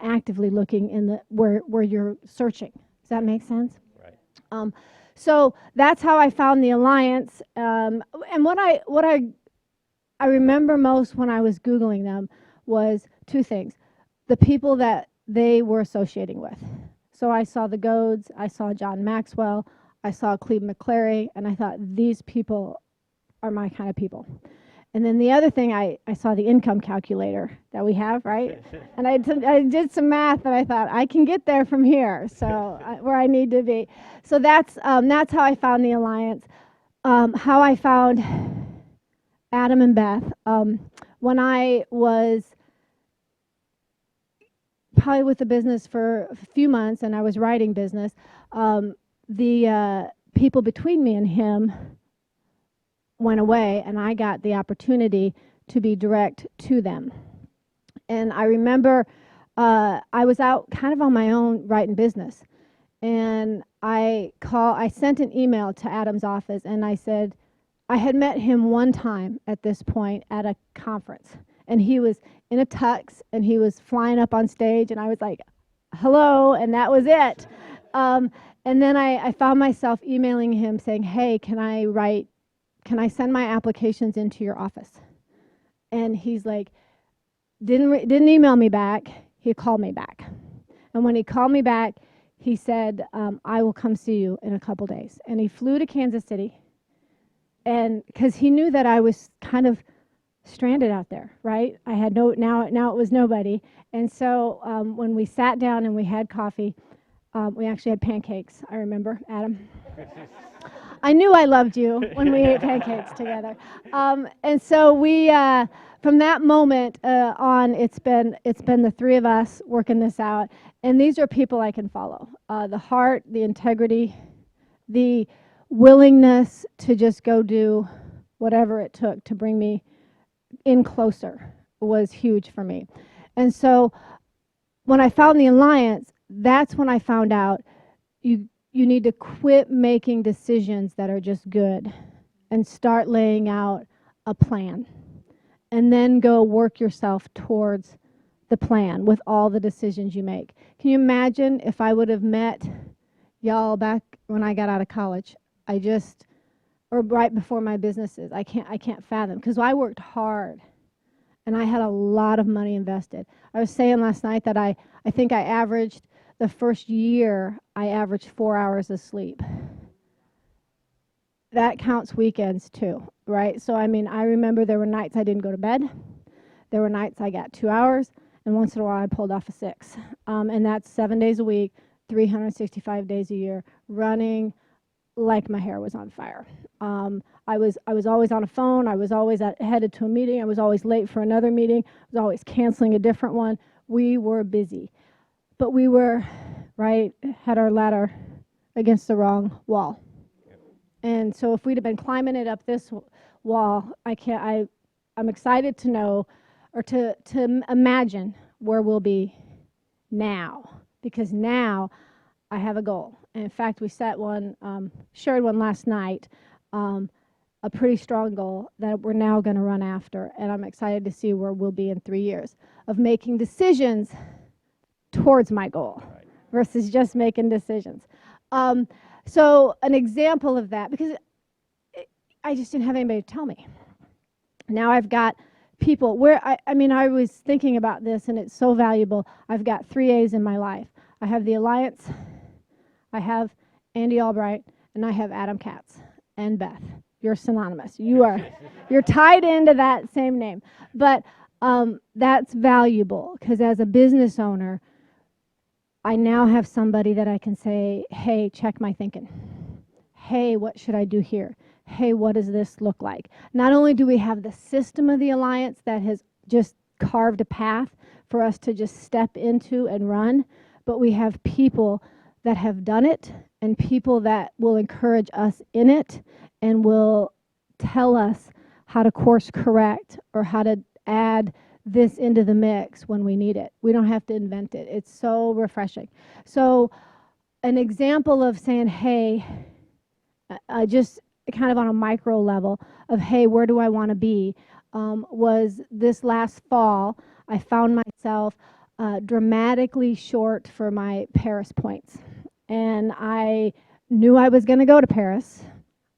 C: actively looking in where you're searching. Does that make sense?
B: Right.
C: So that's how I found the Alliance. And what I remember most when I was Googling them was two things: the people that they were associating with. So I saw the Goads, I saw John Maxwell, I saw Cleve McClary, and I thought, these people are my kind of people. And then the other thing, I saw the income calculator that we have, right? And I did some math, and I thought, I can get there from here, so where I need to be. So that's how I found the Alliance. How I found Adam and Beth. When I was probably with the business for a few months, and I was writing business, the people between me and him went away, and I got the opportunity to be direct to them. And I remember I was out kind of on my own writing business, and I sent an email to Adam's office, and I said, I had met him one time at this point at a conference, and he was in a tux, and he was flying up on stage, and I was like, hello, and that was it. And then I found myself emailing him saying, hey, can I send my applications into your office? And he's like, didn't email me back. He called me back. And when he called me back, he said, I will come see you in a couple days. And he flew to Kansas City, and because he knew that I was kind of stranded out there, right? I had now it was nobody. And so when we sat down and we had coffee, we actually had pancakes, I remember, Adam. I knew I loved you when we ate pancakes together. And so we, from that moment on, it's been the three of us working this out. And these are people I can follow. The heart, the integrity, the willingness to just go do whatever it took to bring me in closer was huge for me. And so when I found the Alliance, that's when I found out you need to quit making decisions that are just good and start laying out a plan, and then go work yourself towards the plan with all the decisions you make. Can you imagine if I would have met y'all back when I got out of college? Or right before my businesses. I can't fathom, because I worked hard and I had a lot of money invested. I was saying last night that I think I averaged, the first year, I averaged 4 hours of sleep. That counts weekends too, right? So I mean, I remember there were nights I didn't go to bed. There were nights I got 2 hours, and once in a while I pulled off a 6. And that's 7 days a week, 365 days a year, running like my hair was on fire. I was always on a phone. I was always headed to a meeting. I was always late for another meeting. I was always canceling a different one. We were busy, but we were, right, had our ladder against the wrong wall. And so if we'd have been climbing it up this wall, I'm excited to know, or to imagine where we'll be now, because now I have a goal. And in fact, we set one, shared one last night, a pretty strong goal that we're now going to run after. And I'm excited to see where we'll be in 3 years of making decisions towards my goal versus just making decisions. So an example of that, because I just didn't have anybody to tell me. Now I've got people where, I was thinking about this, and it's so valuable. I've got 3 A's in my life. I have the Alliance, I have Andy Albright, and I have Adam Katz and Beth. You're synonymous. You're tied into that same name. But that's valuable, because as a business owner, I now have somebody that I can say, hey, check my thinking. Hey, what should I do here? Hey, what does this look like? Not only do we have the system of the Alliance that has just carved a path for us to just step into and run, but we have people that have done it, and people that will encourage us in it and will tell us how to course correct or how to add this into the mix when we need it. We don't have to invent it. It's so refreshing. So an example of saying, hey, just kind of on a micro level of, hey, where do I want to be, was this last fall. I found myself dramatically short for my Paris points. And I knew I was going to go to Paris,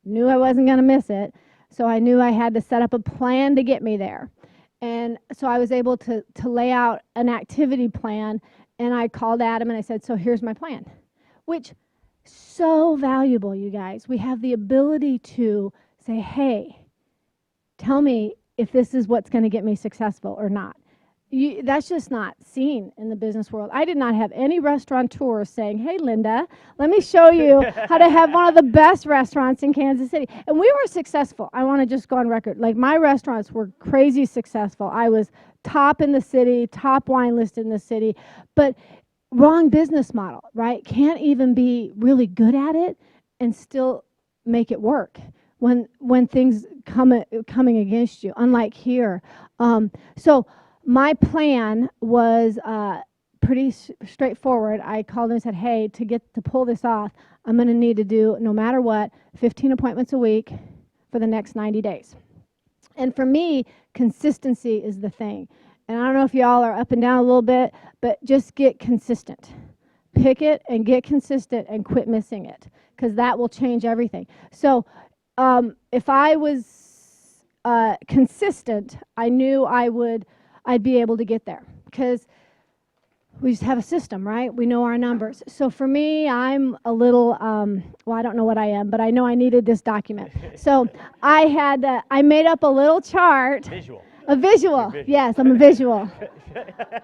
C: knew I wasn't going to miss it, so I knew I had to set up a plan to get me there. And so I was able to lay out an activity plan, and I called Adam and I said, so here's my plan, which so valuable, you guys. We have the ability to say, hey, tell me if this is what's going to get me successful or not. That's just not seen in the business world. I did not have any restaurateurs saying, hey, Linda, let me show you how to have one of the best restaurants in Kansas City. And we were successful. I want to just go on record. Like, my restaurants were crazy successful. I was top in the city, top wine list in the city, but wrong business model, right? Can't even be really good at it and still make it work when things coming against you, unlike here. So my plan was pretty straightforward. I called him and said, hey, to pull this off, I'm going to need to do, no matter what, 15 appointments a week for the next 90 days. And for me, consistency is the thing. And I don't know if y'all are up and down a little bit, but just get consistent. Pick it and get consistent and quit missing it, because that will change everything. So if I was consistent, I knew I'd be able to get there, because we just have a system, right? We know our numbers. So for me, I'm a little, I don't know what I am, but I know I needed this document. So I made up a little chart. A visual. Yes, I'm a visual.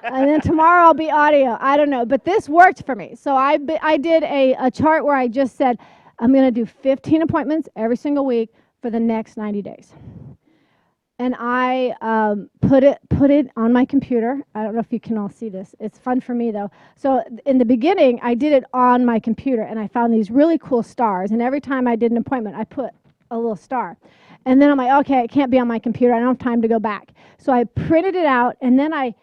C: And then tomorrow I'll be audio. I don't know, but this worked for me. So I did a chart where I just said, I'm going to do 15 appointments every single week for the next 90 days. And I put it on my computer. I don't know if you can all see this. It's fun for me, though. So in the beginning, I did it on my computer, and I found these really cool stars. And every time I did an appointment, I put a little star. And then I'm like, okay, it can't be on my computer. I don't have time to go back. So I printed it out, and then I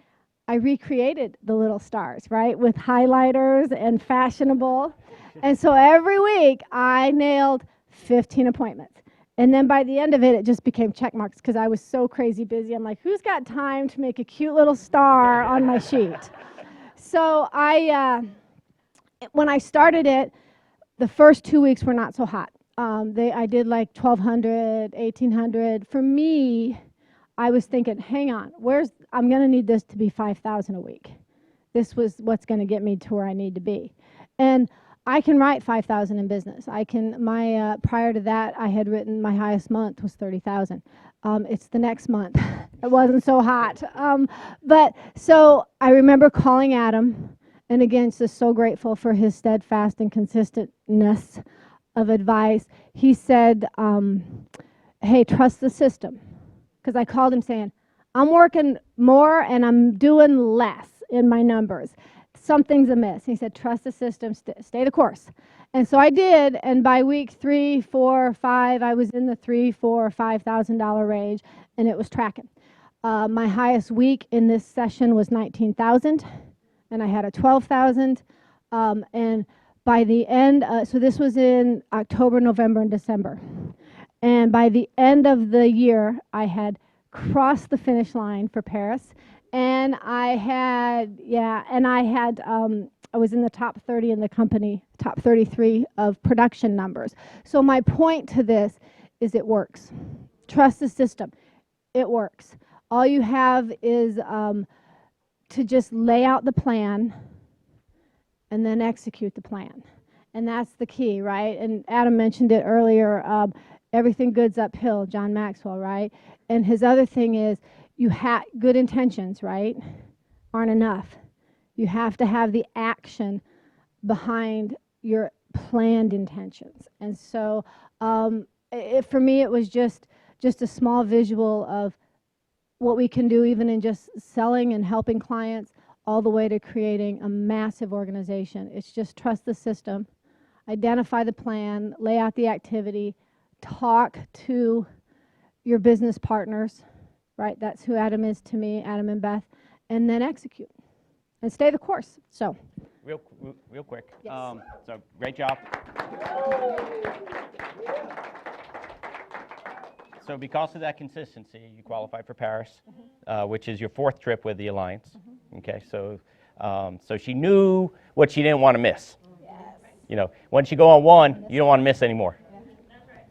C: recreated the little stars, right, with highlighters and fashionable. And so every week, I nailed 15 appointments. And then by the end of it, it just became check marks, because I was so crazy busy. I'm like, who's got time to make a cute little star on my sheet? So when I started it, the first 2 weeks were not so hot. I did like 1,200, 1,800. For me, I was thinking, hang on, I'm going to need this to be 5,000 a week. This was what's going to get me to where I need to be. And I can write 5,000 in business. Prior to that, I had written, my highest month was 30,000. It's the next month. It wasn't so hot. But so I remember calling Adam, and again, just so grateful for his steadfast and consistentness of advice. He said, hey, trust the system. Because I called him saying, I'm working more and I'm doing less in my numbers. something's amiss. He said, trust the system, stay the course. And so I did, and by week 3, 4, 5, I was in the $3,000, $4,000, $5,000 range, and it was tracking. My highest week in this session was 19,000, and I had a 12,000, and by the end, so this was in October, November, and December. And by the end of the year, I had crossed the finish line for Paris, and I was in the top 30 in the company, top 33 of production numbers. So my point to this is it works. Trust the system. It works. All you have is to just lay out the plan and then execute the plan. And that's the key, right? And Adam mentioned it earlier, everything good's uphill, John Maxwell, right? And his other thing is good intentions, right, aren't enough. You have to have the action behind your planned intentions. And so for me, it was just a small visual of what we can do even in just selling and helping clients all the way to creating a massive organization. It's just trust the system, identify the plan, lay out the activity, talk to your business partners, right? That's who Adam is to me, Adam and Beth, and then execute and stay the course. So
B: real quick. Yes. So great job. So because of that consistency, you qualified for Paris, which is your 4th trip with the Alliance. Okay, so so she knew what she didn't want to miss. Yes. You know, once you go on one, you don't want to miss anymore.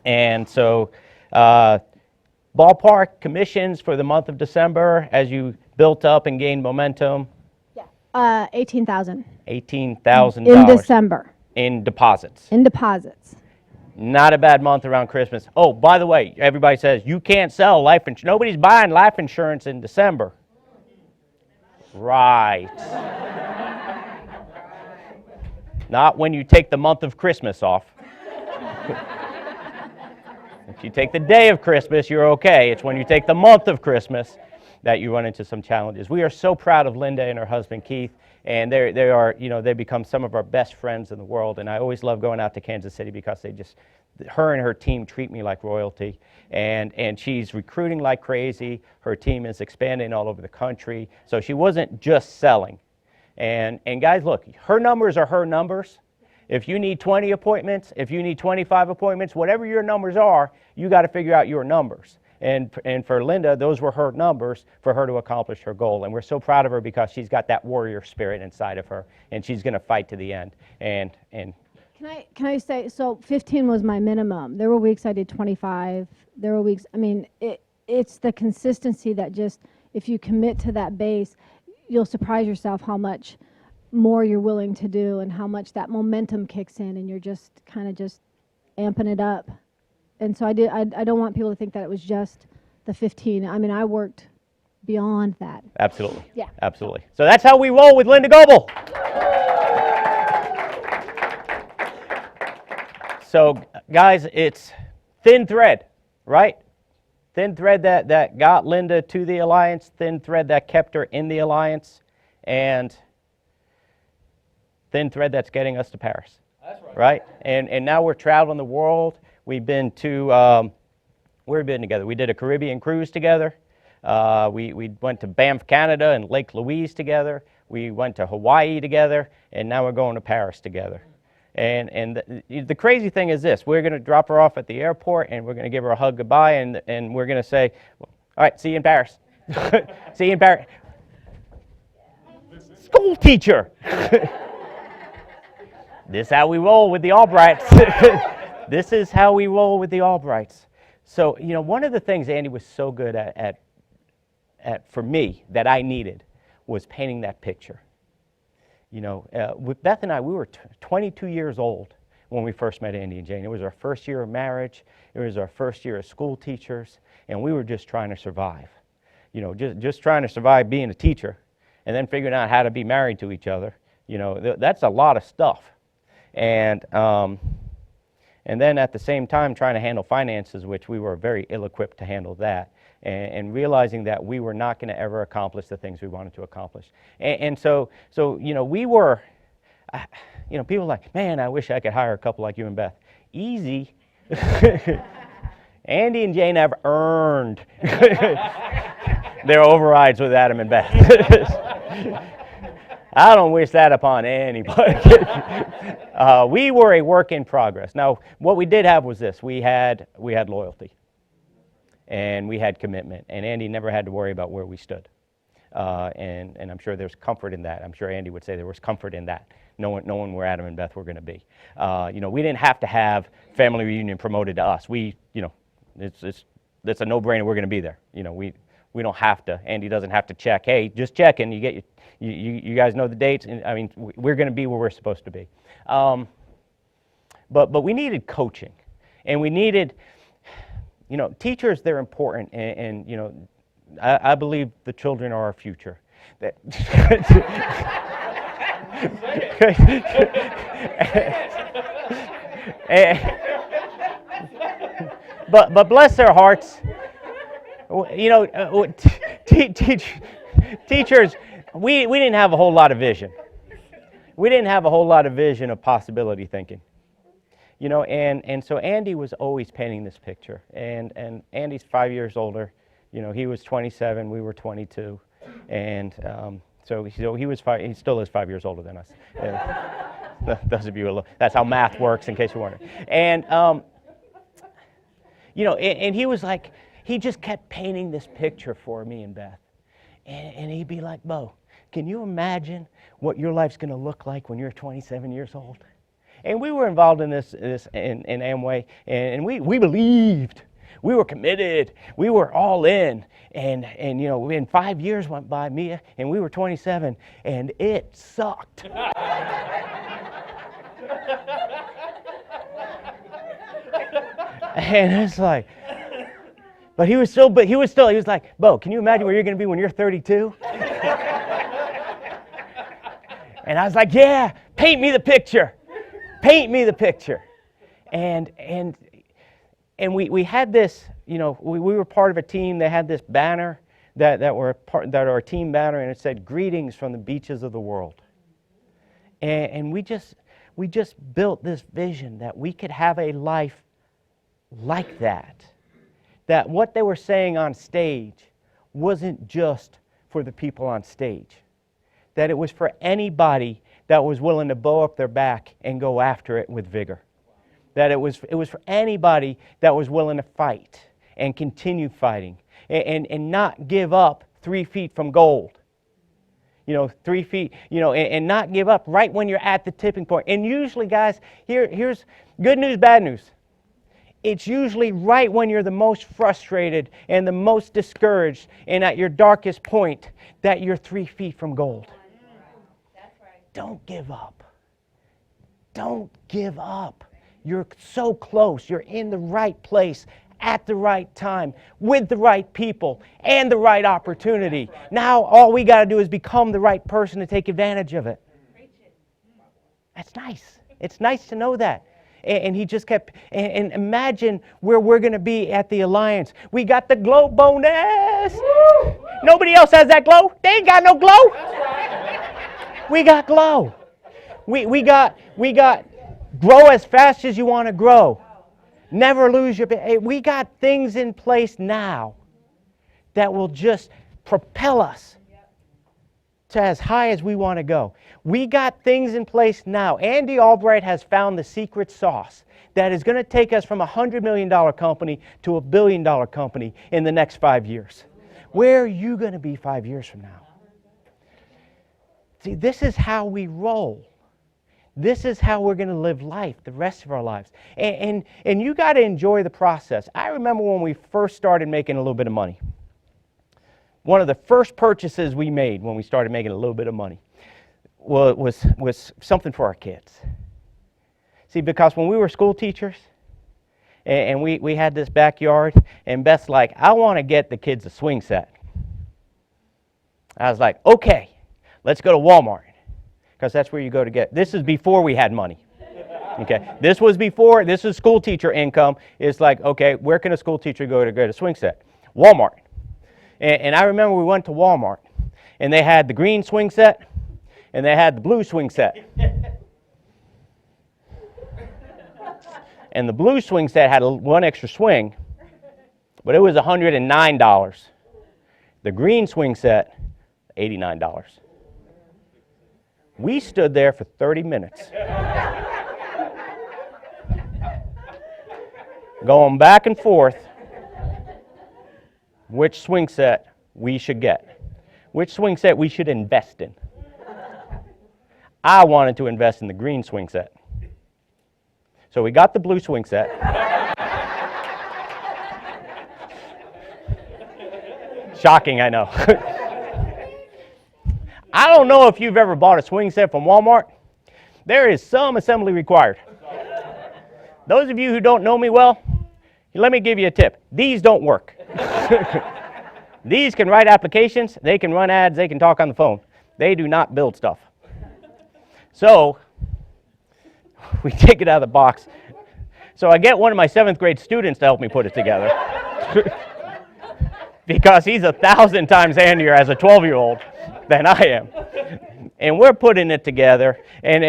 B: And so ballpark commissions for the month of December as you built up and gained momentum?
C: Yeah, 18,000.
B: $18,000.
C: In December.
B: In deposits.
C: In deposits.
B: Not a bad month around Christmas. Oh, by the way, everybody says you can't sell life insurance. Nobody's buying life insurance in December. Right. Not when you take the month of Christmas off. If you take the day of Christmas, you're okay. It's when you take the month of Christmas that you run into some challenges. We are so proud of Linda and her husband Keith, and they are, you know, they become some of our best friends in the world. And I always love going out to Kansas City because her and her team treat me like royalty. And she's recruiting like crazy. Her team is expanding all over the country. So she wasn't just selling. And guys, look, her numbers are her numbers. If you need 20 appointments, if you need 25 appointments, whatever your numbers are, you got to figure out your numbers. And for Linda, those were her numbers for her to accomplish her goal. And we're so proud of her because she's got that warrior spirit inside of her, and she's going to fight to the end. And
C: Can I say, so 15 was my minimum. There were weeks I did 25. There were weeks, I mean, it's the consistency that just, if you commit to that base, you'll surprise yourself how much more you're willing to do and how much that momentum kicks in, and you're just kind of just amping it up. And so I don't want people to think that it was just the 15. I mean, I worked beyond that.
B: Absolutely.
C: Yeah.
B: Absolutely. So that's how we roll with Linda Goble. So guys, it's thin thread, right? Thin thread that got Linda to the Alliance, thin thread that kept her in the Alliance, and thin thread that's getting us to Paris. That's right. And now we're traveling the world. We've been to, where have we been together? We did a Caribbean cruise together. We went to Banff, Canada, and Lake Louise together. We went to Hawaii together, and now we're going to Paris together. And the crazy thing is this: we're going to drop her off at the airport, and we're going to give her a hug goodbye, and we're going to say, "All right, see you in Paris." See you in Paris. School teacher. This is how we roll with the Albrights. This is how we roll with the Albrights. So, you know, one of the things Andy was so good at for me that I needed was painting that picture. You know, with Beth and I, we were 22 years old when we first met Andy and Jane. It was our first year of marriage. It was our first year as school teachers, and we were just trying to survive. You know, just trying to survive being a teacher, and then figuring out how to be married to each other. You know, that's a lot of stuff. And And then at the same time trying to handle finances, which we were very ill-equipped to handle that, and realizing that we were not going to ever accomplish the things we wanted to accomplish. And so we were, people are like, man, I wish I could hire a couple like you and Beth. Easy. Andy and Jane have earned their overrides with Adam and Beth. I don't wish that upon anybody. We were a work in progress. Now, what we did have was this. We had loyalty, and we had commitment, and Andy never had to worry about where we stood. And I'm sure there's comfort in that. I'm sure Andy would say there was comfort in that, knowing where Adam and Beth were going to be. We didn't have to have family reunion promoted to us. It's a no-brainer. We're going to be there. We don't have to. Andy doesn't have to check. Hey, just checking. You guys know the dates. And, we're going to be where we're supposed to be. But we needed coaching, and we needed, teachers. They're important, and I believe the children are our future. But bless their hearts, teachers, we didn't have a whole lot of vision. We didn't have a whole lot of vision of possibility thinking. And so Andy was always painting this picture. And Andy's 5 years older. He was 27, we were 22. And so he was he still is 5 years older than us. Those of you, that's how math works, in case you're wondering. And and he was like, he just kept painting this picture for me and Beth. And he'd be like, Bo, can you imagine what your life's going to look like when you're 27 years old? And we were involved in this in Amway, and we believed. We were committed. We were all in. And 5 years went by, Mia, and we were 27, and it sucked. And it's like, he was like, Bo, can you imagine where you're going to be when you're 32? And I was like, yeah, paint me the picture. Paint me the picture. And we had this, we were part of a team that had this banner that are our team banner, and it said, greetings from the beaches of the world. And we just built this vision that we could have a life like that. That what they were saying on stage wasn't just for the people on stage. That it was for anybody that was willing to bow up their back and go after it with vigor. That it was for anybody that was willing to fight and continue fighting and not give up 3 feet from gold. 3 feet, and not give up right when you're at the tipping point. And usually, guys, here's good news, bad news. It's usually right when you're the most frustrated and the most discouraged and at your darkest point that you're 3 feet from gold. That's right. Don't give up. Don't give up. You're so close. You're in the right place at the right time with the right people and the right opportunity. Now all we got to do is become the right person to take advantage of it. That's nice. It's nice to know that. And he just kept, and imagine where we're going to be at the Alliance. We got the glow bonus. Woo! Nobody else has that glow. They ain't got no glow. We got glow. We got grow as fast as you want to grow. Never lose your, we got things in place now that will just propel us to as high as we want to go. We got things in place now. Andy Albright has found the secret sauce that is going to take us from a $100 million company to a $1 billion company in the next 5 years. Where are you going to be 5 years from now? See, this is how we roll. This is how we're going to live life the rest of our lives. And you got to enjoy the process. I remember when we first started making a little bit of money. One of the first purchases we made when we started making a little bit of money was something for our kids. See, because when we were school teachers and we had this backyard, and Beth's like, I want to get the kids a swing set. I was like, okay, let's go to Walmart, because that's where you go to get. This is before we had money. Okay, this was before, this is school teacher income. It's like, okay, where can a school teacher go to get a swing set? Walmart. And I remember we went to Walmart, and they had the green swing set, and they had the blue swing set. And the blue swing set had one extra swing, but it was $109. The green swing set, $89. We stood there for 30 minutes. Going back and forth, which swing set we should get, which swing set we should invest in. I wanted to invest in the green swing set. So we got the blue swing set. Shocking, I know. I don't know if you've ever bought a swing set from Walmart. There is some assembly required. Those of you who don't know me well, let me give you a tip. These don't work. These can write applications, they can run ads, they can talk on the phone. They do not build stuff. So, we take it out of the box. So I get one of my 7th grade students to help me put it together. Because he's 1,000 times handier as a 12-year-old than I am. And we're putting it together, and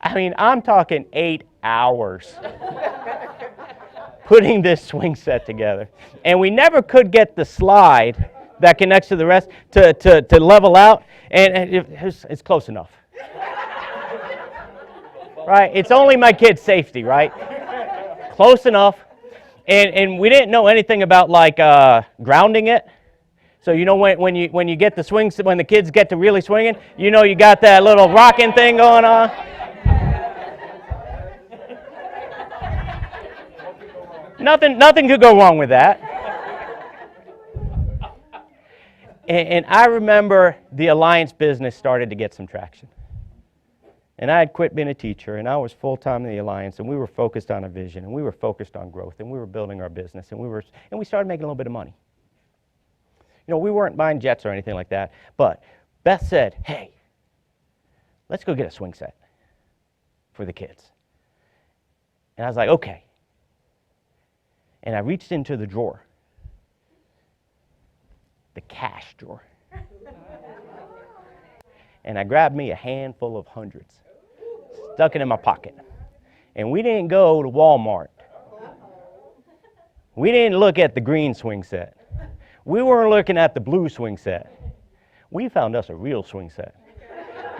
B: I'm talking 8 hours putting this swing set together. And we never could get the slide that connects to the rest to level out, and it's close enough. Right? It's only my kid's safety, right? Close enough. And we didn't know anything about grounding it. So when you get the swings, when the kids get to really swinging, you got that little rocking thing going on. Nothing could go wrong with that. And I remember the Alliance business started to get some traction. And I had quit being a teacher, and I was full-time in the Alliance, and we were focused on a vision, and we were focused on growth, and we were building our business, and we started making a little bit of money. We weren't buying jets or anything like that, but Beth said, hey, let's go get a swing set for the kids. And I was like, okay. And I reached into the drawer, the cash drawer, and I grabbed me a handful of hundreds, stuck it in my pocket. And we didn't go to Walmart. We didn't look at the green swing set. We weren't looking at the blue swing set. We found us a real swing set.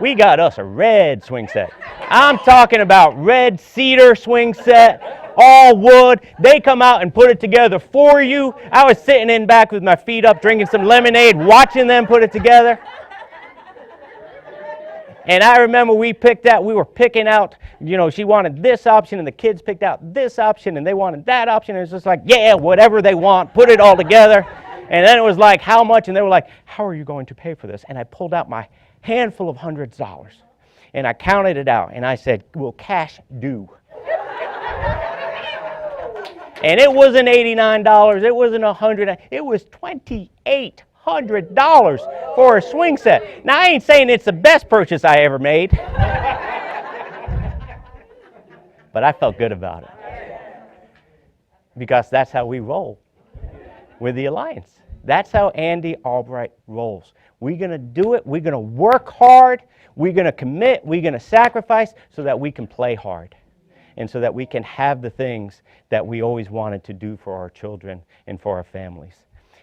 B: We got us a red swing set. I'm talking about red cedar swing set, all wood. They come out and put it together for you. I was sitting in back with my feet up, drinking some lemonade, watching them put it together. And I remember we were picking out, she wanted this option, and the kids picked out this option, and they wanted that option. And it was just like, yeah, whatever they want, put it all together. And then it was like, how much? And they were like, how are you going to pay for this? And I pulled out my handful of hundreds of dollars, and I counted it out, and I said, will cash do? And it wasn't $89, it wasn't $100, it was $2,800 for a swing set. Now, I ain't saying it's the best purchase I ever made, but I felt good about it, because that's how we roll with the Alliance. That's how Andy Albright rolls. We're going to do it. We're going to work hard. We're going to commit. We're going to sacrifice so that we can play hard, and so that we can have the things that we always wanted to do for our children and for our families.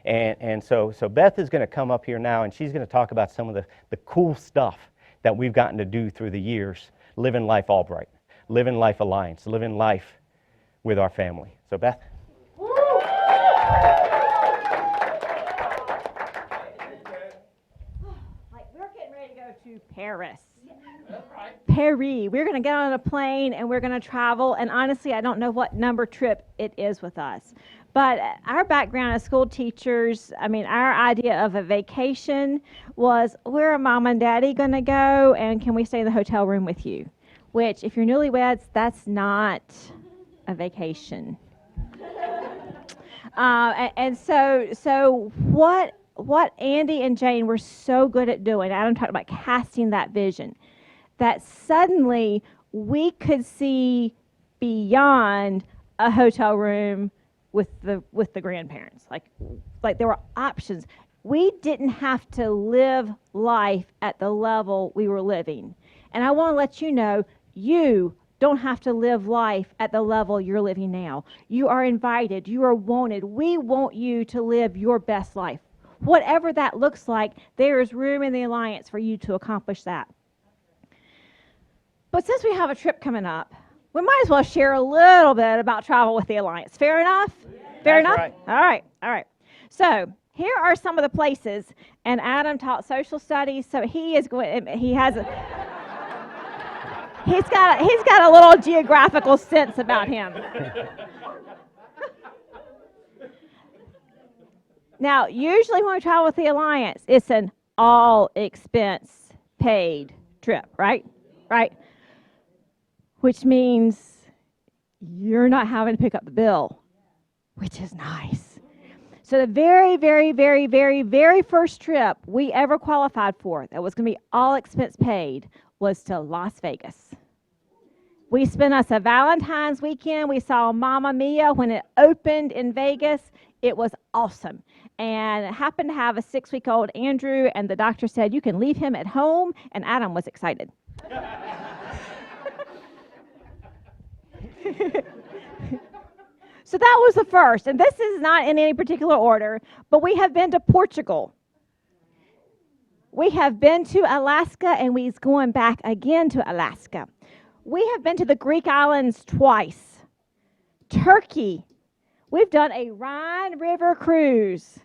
B: And so Beth is going to come up here now, and she's going to talk about some of the cool stuff that we've gotten to do through the years, living life Albright, living life Alliance, living life with our family. So Beth.
D: To Paris. Paris. We're going to get on a plane and we're going to travel, and honestly, I don't know what number trip it is with us. But our background as school teachers, our idea of a vacation was, where are mom and daddy going to go, and can we stay in the hotel room with you? Which, if you're newlyweds, that's not a vacation. So what Andy and Jane were so good at doing, Adam talked about casting that vision, that suddenly we could see beyond a hotel room with the grandparents. Like there were options. We didn't have to live life at the level we were living. And I want to let you know, you don't have to live life at the level you're living now. You are invited. You are wanted. We want you to live your best life. Whatever that looks like, there is room in the Alliance for you to accomplish that. But since we have a trip coming up, we might as well share a little bit about travel with the Alliance. Fair enough? Fair enough?
B: Right.
D: All right. So here are some of the places, and Adam taught social studies, so he's got a little geographical sense about him. Now, usually when we travel with the Alliance, it's an all expense paid trip, right? Right? Which means you're not having to pick up the bill, which is nice. So the very, very, very, very, very first trip we ever qualified for that was going to be all expense paid was to Las Vegas. We spent us a Valentine's weekend. We saw Mamma Mia when it opened in Vegas. It was awesome. And it happened to have a 6-week-old Andrew, and the doctor said, you can leave him at home, and Adam was excited. So that was the first, and this is not in any particular order, but we have been to Portugal. We have been to Alaska, and we're going back again to Alaska. We have been to the Greek islands twice. Turkey. We've done a Rhine River cruise.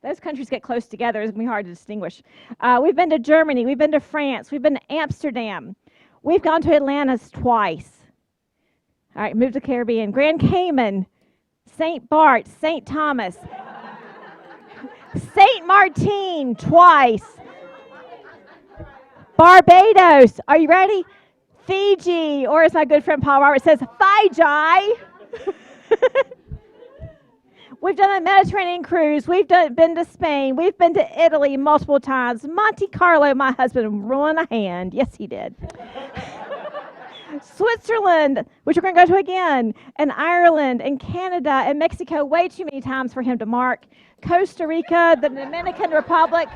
D: Those countries get close together. It's going to be hard to distinguish. We've been to Germany. We've been to France. We've been to Amsterdam. We've gone to Atlantis twice. All right, move to the Caribbean. Grand Cayman, St. Bart, St. Thomas, St. Martin twice. Barbados. Are you ready? Fiji, or as my good friend Paul Robert says, Fiji. We've done a Mediterranean cruise. We've been to Spain. We've been to Italy multiple times. Monte Carlo, my husband ruined a hand. Yes, he did. Switzerland, which we're going to go to again, and Ireland, and Canada, and Mexico, way too many times for him to mark. Costa Rica, the Dominican Republic.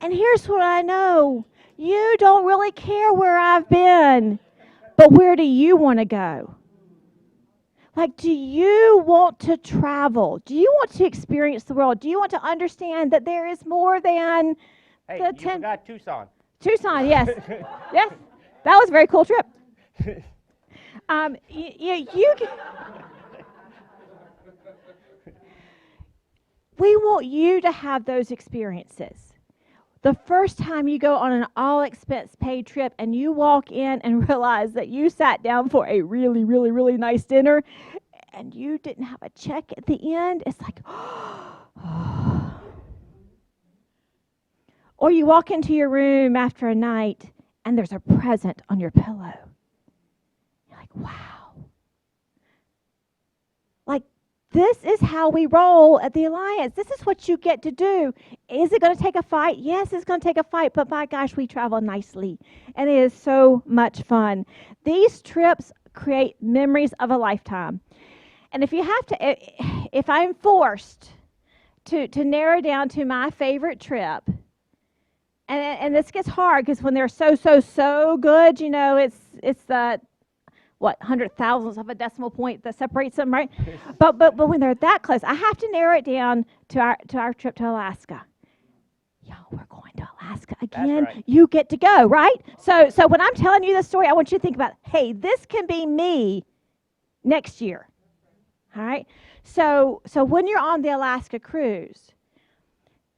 D: And here's what I know. You don't really care where I've been, but where do you want to go? Like, do you want to travel? Do you want to experience the world? Do you want to understand that there is more than
B: Hey,
D: the
B: you forgot Tucson.
D: Tucson, yes. Yes, that was a very cool trip. We want you to have those experiences. The first time you go on an all-expense paid trip and you walk in and realize that you sat down for a really, really, really nice dinner and you didn't have a check at the end, it's like, Or you walk into your room after a night and there's a present on your pillow. You're like, wow. Like, this is how we roll at the Alliance. This is what you get to do. Is it going to take a fight? Yes, it's going to take a fight, but my gosh, we travel nicely. And it is so much fun. These trips create memories of a lifetime. And if I'm forced to narrow down to my favorite trip, and this gets hard because when they're so good, you know, it's the 100,000th of a decimal point that separates them, right? but when they're that close, I have to narrow it down to our trip to Alaska. Y'all, we're going to Alaska again.
B: That's right.
D: You get to go, right? So when I'm telling you this story, I want you to think about, hey, this can be me next year. All right? So when you're on the Alaska cruise,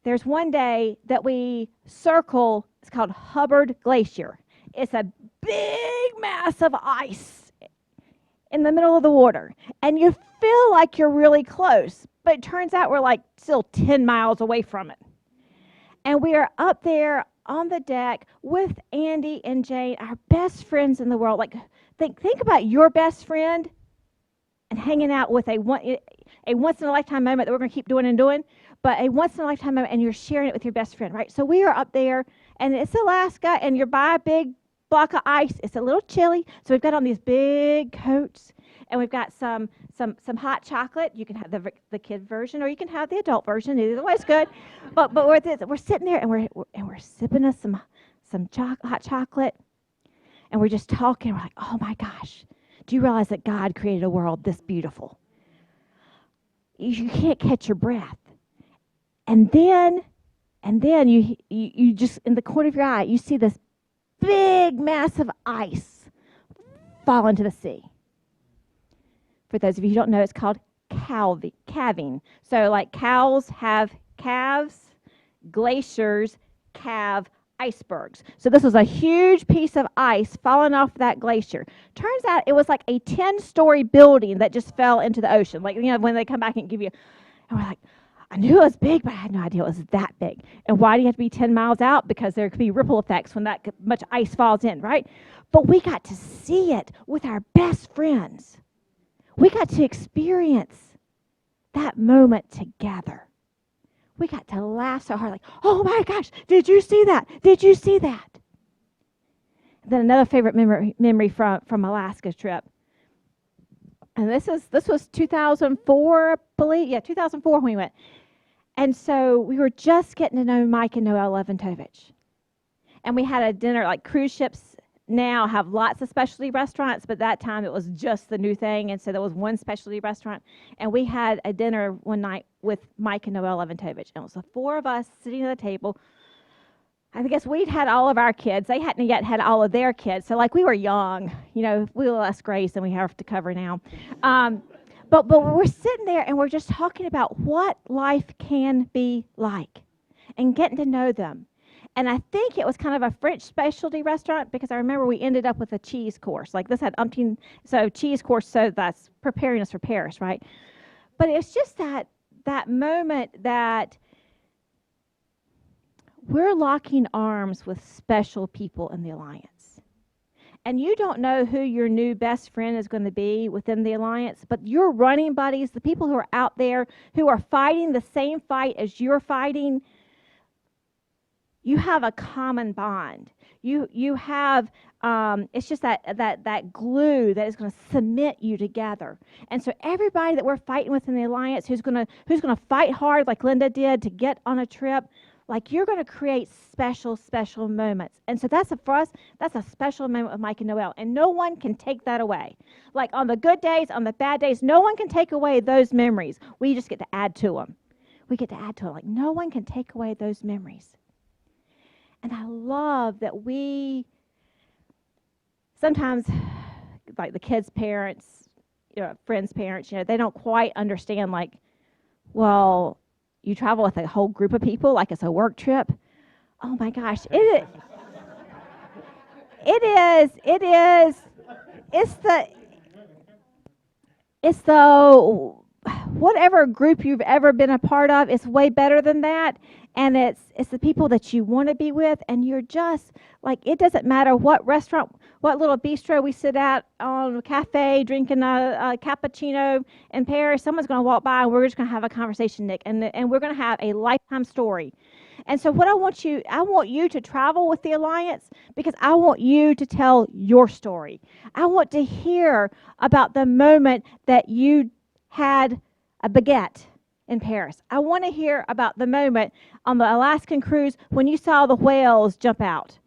D: there's one day that we circle, it's called Hubbard Glacier. It's a big mass of ice in the middle of the water. And you feel like you're really close, but it turns out we're like still 10 miles away from it. And we are up there on the deck with Andy and Jane, our best friends in the world. Like, think about your best friend and hanging out with a once-in-a-lifetime moment that we're going to keep doing and doing. but a once-in-a-lifetime moment, and you're sharing it with your best friend, right? So we are up there, and it's Alaska, and you're by a big block of ice. It's a little chilly, so we've got on these big coats, and we've got some hot chocolate. You can have the kid version, or you can have the adult version. Either way is good. But we're sitting there, and we're sipping us some hot chocolate, and we're just talking. We're like, oh my gosh, do you realize that God created a world this beautiful? You can't catch your breath. And then you just, in the corner of your eye, you see this big, massive ice fall into the sea. For those of you who don't know, it's called calving. So like cows have calves, glaciers calve icebergs. So this was a huge piece of ice falling off that glacier. Turns out it was like a 10-story building that just fell into the ocean. Like, when they come back and give you, and we're like, I knew it was big, but I had no idea it was that big. And why do you have to be 10 miles out? Because there could be ripple effects when that much ice falls in, right? But we got to see it with our best friends. We got to experience that moment together. We got to laugh so hard, like, oh my gosh, did you see that? Did you see that? And then another favorite memory from Alaska's trip. And this was 2004, I believe. Yeah, 2004 when we went. And so we were just getting to know Mike and Noelle Leventovich. And we had a dinner, like cruise ships now have lots of specialty restaurants, but that time it was just the new thing. And so there was one specialty restaurant. And we had a dinner one night with Mike and Noelle Leventovich. And it was the four of us sitting at the table. I guess we'd had all of our kids. They hadn't yet had all of their kids. So, like, we were young. We were less grace than we have to cover now. But we're sitting there, and we're just talking about what life can be like and getting to know them. And I think it was kind of a French specialty restaurant, because I remember we ended up with a cheese course. Like, this had umpteen, so cheese course, so that's preparing us for Paris, right? But it's just that moment that we're locking arms with special people in the Alliance. And you don't know who your new best friend is going to be within the Alliance, but your running buddies, the people who are out there who are fighting the same fight as you're fighting, you have a common bond. You have, it's just that glue that is going to cement you together. And so everybody that we're fighting with in the Alliance who's going to fight hard like Linda did to get on a trip, like, you're going to create special moments. And so for us, that's a special moment with Mike and Noelle. And no one can take that away. Like, on the good days, on the bad days, no one can take away those memories. We just get to add to them. We get to add to it. Like, no one can take away those memories. And I love that sometimes, like the kids' parents, friends' parents, they don't quite understand, like, well, you travel with a whole group of people like it's a work trip. Oh my gosh, it is. It's the whatever group you've ever been a part of. It's way better than that, and it's the people that you want to be with, and you're just like, it doesn't matter what restaurant, what little bistro we sit at on a cafe drinking a cappuccino in Paris. Someone's going to walk by, and we're just going to have a conversation, Nick, and we're going to have a lifetime story. And so what I want you to travel with the Alliance, because I want you to tell your story. I want to hear about the moment that you had a baguette in Paris. I want to hear about the moment on the Alaskan cruise when you saw the whales jump out.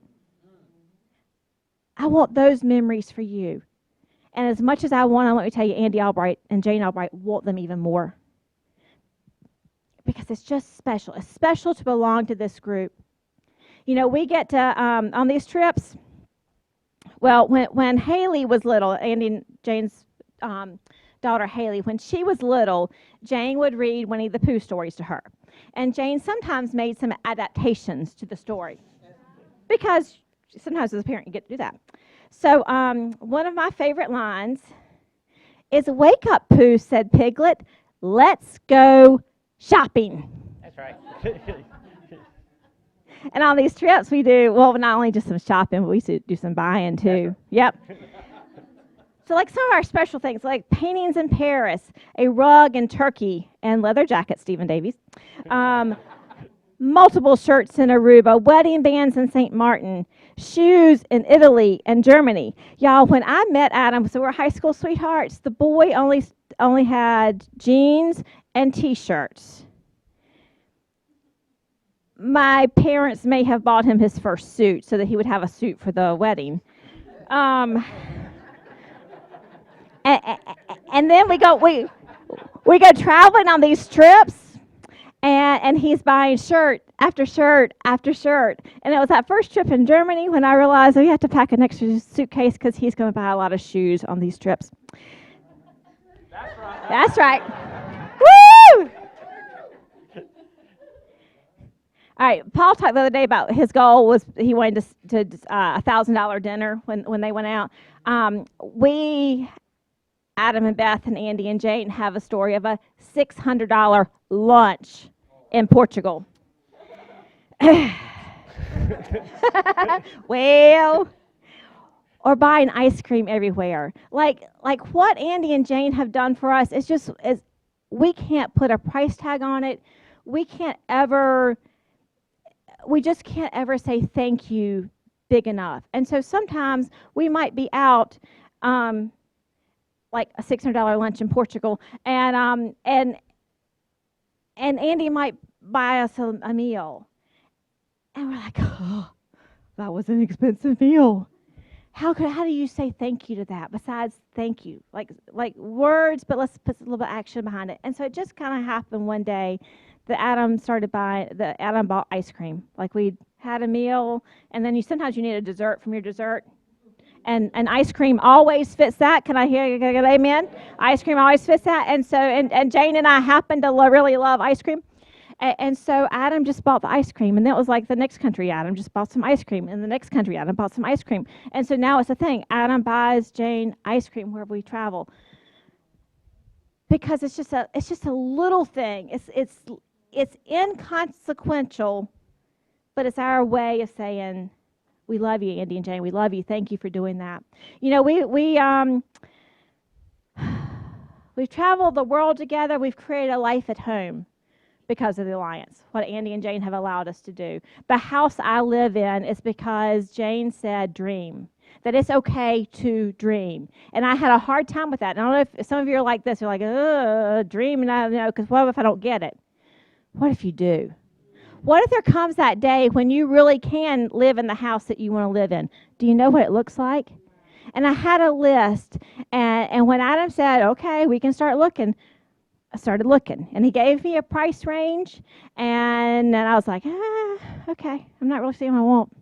D: I want those memories for you. And as much as let me tell you, Andy Albright and Jane Albright want them even more. Because it's just special. It's special to belong to this group. We get to, on these trips, well, when Haley was little, Andy and Jane's daughter Haley, when she was little, Jane would read Winnie the Pooh stories to her. And Jane sometimes made some adaptations to the story. Because sometimes as a parent you get to do that. So one of my favorite lines is, "Wake up, Pooh," said Piglet. "Let's go shopping."
B: That's right.
D: And on these trips we do, well, not only just some shopping, but we do some buying too. Yep. So like some of our special things, like paintings in Paris, a rug in Turkey, and leather jacket, Stephen Davies. Multiple shirts in Aruba, wedding bands in St. Martin, shoes in Italy and Germany. Y'all, when I met Adam, so we're high school sweethearts, the boy only had jeans and T-shirts. My parents may have bought him his first suit so that he would have a suit for the wedding. And then we go traveling on these trips, and he's buying shirt after shirt after shirt. And it was that first trip in Germany when I realized we have to pack an extra suitcase because he's going to buy a lot of shoes on these trips. That's right. Woo! All right, Paul talked the other day about his goal was he wanted to $1,000 dinner when they went out. Adam and Beth and Andy and Jane have a story of a $600 lunch in Portugal. Well, or buying ice cream everywhere. Like what Andy and Jane have done for us is we can't put a price tag on it. We just can't ever say thank you big enough. And so sometimes we might be out like a $600 lunch in Portugal, and Andy might buy us a meal, and we're like, oh, that was an expensive meal. How do you say thank you to that besides thank you? Like words, but let's put a little bit of action behind it. And so it just kind of happened one day that Adam bought ice cream. Like we had a meal, and then sometimes you need a dessert from your dessert. And ice cream always fits that. Can I hear an amen? Ice cream always fits that. And so, and Jane and I happen to really love ice cream. And so Adam just bought the ice cream. And that was like the next country, Adam just bought some ice cream. And the next country, Adam bought some ice cream. And so now it's a thing. Adam buys Jane ice cream wherever we travel. Because it's just a little thing. It's inconsequential, but it's our way of saying, we love you, Andy and Jane. We love you. Thank you for doing that. You know, we've traveled the world together. We've created a life at home because of the Alliance, what Andy and Jane have allowed us to do. The house I live in is because Jane said dream, that it's okay to dream. And I had a hard time with that. And I don't know if some of you are like this. You're like, dream, and I know, because what if I don't get it? What if you do? What if there comes that day when you really can live in the house that you want to live in? Do you know what it looks like? And I had a list, and when Adam said, okay, we can start looking, I started looking. And he gave me a price range, and then I was like, okay, I'm not really seeing what I want.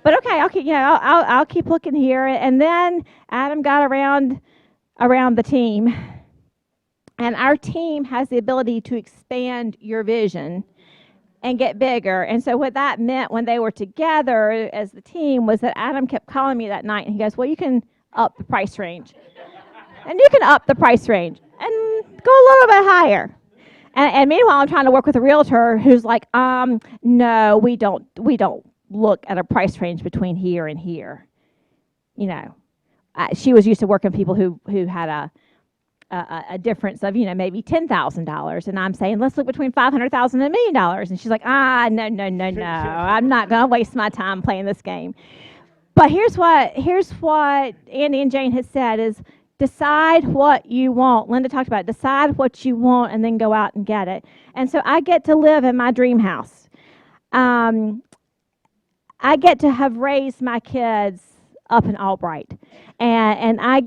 D: But okay, I'll keep looking here. And then Adam got around the team, and our team has the ability to expand your vision and get bigger. And so what that meant when they were together as the team was that Adam kept calling me that night, and he goes, well, you can up the price range. And you can up the price range and go a little bit higher. And meanwhile, I'm trying to work with a realtor who's like, no, we don't look at a price range between here and here. You know, she was used to working with people who had a difference of, maybe $10,000. And I'm saying, let's look between $500,000 and $1 million. And she's like, no. I'm not going to waste my time playing this game. But here's what Andy and Jane had said is, decide what you want. Linda talked about it. Decide what you want and then go out and get it. And so I get to live in my dream house. I get to have raised my kids up in Albright. And I...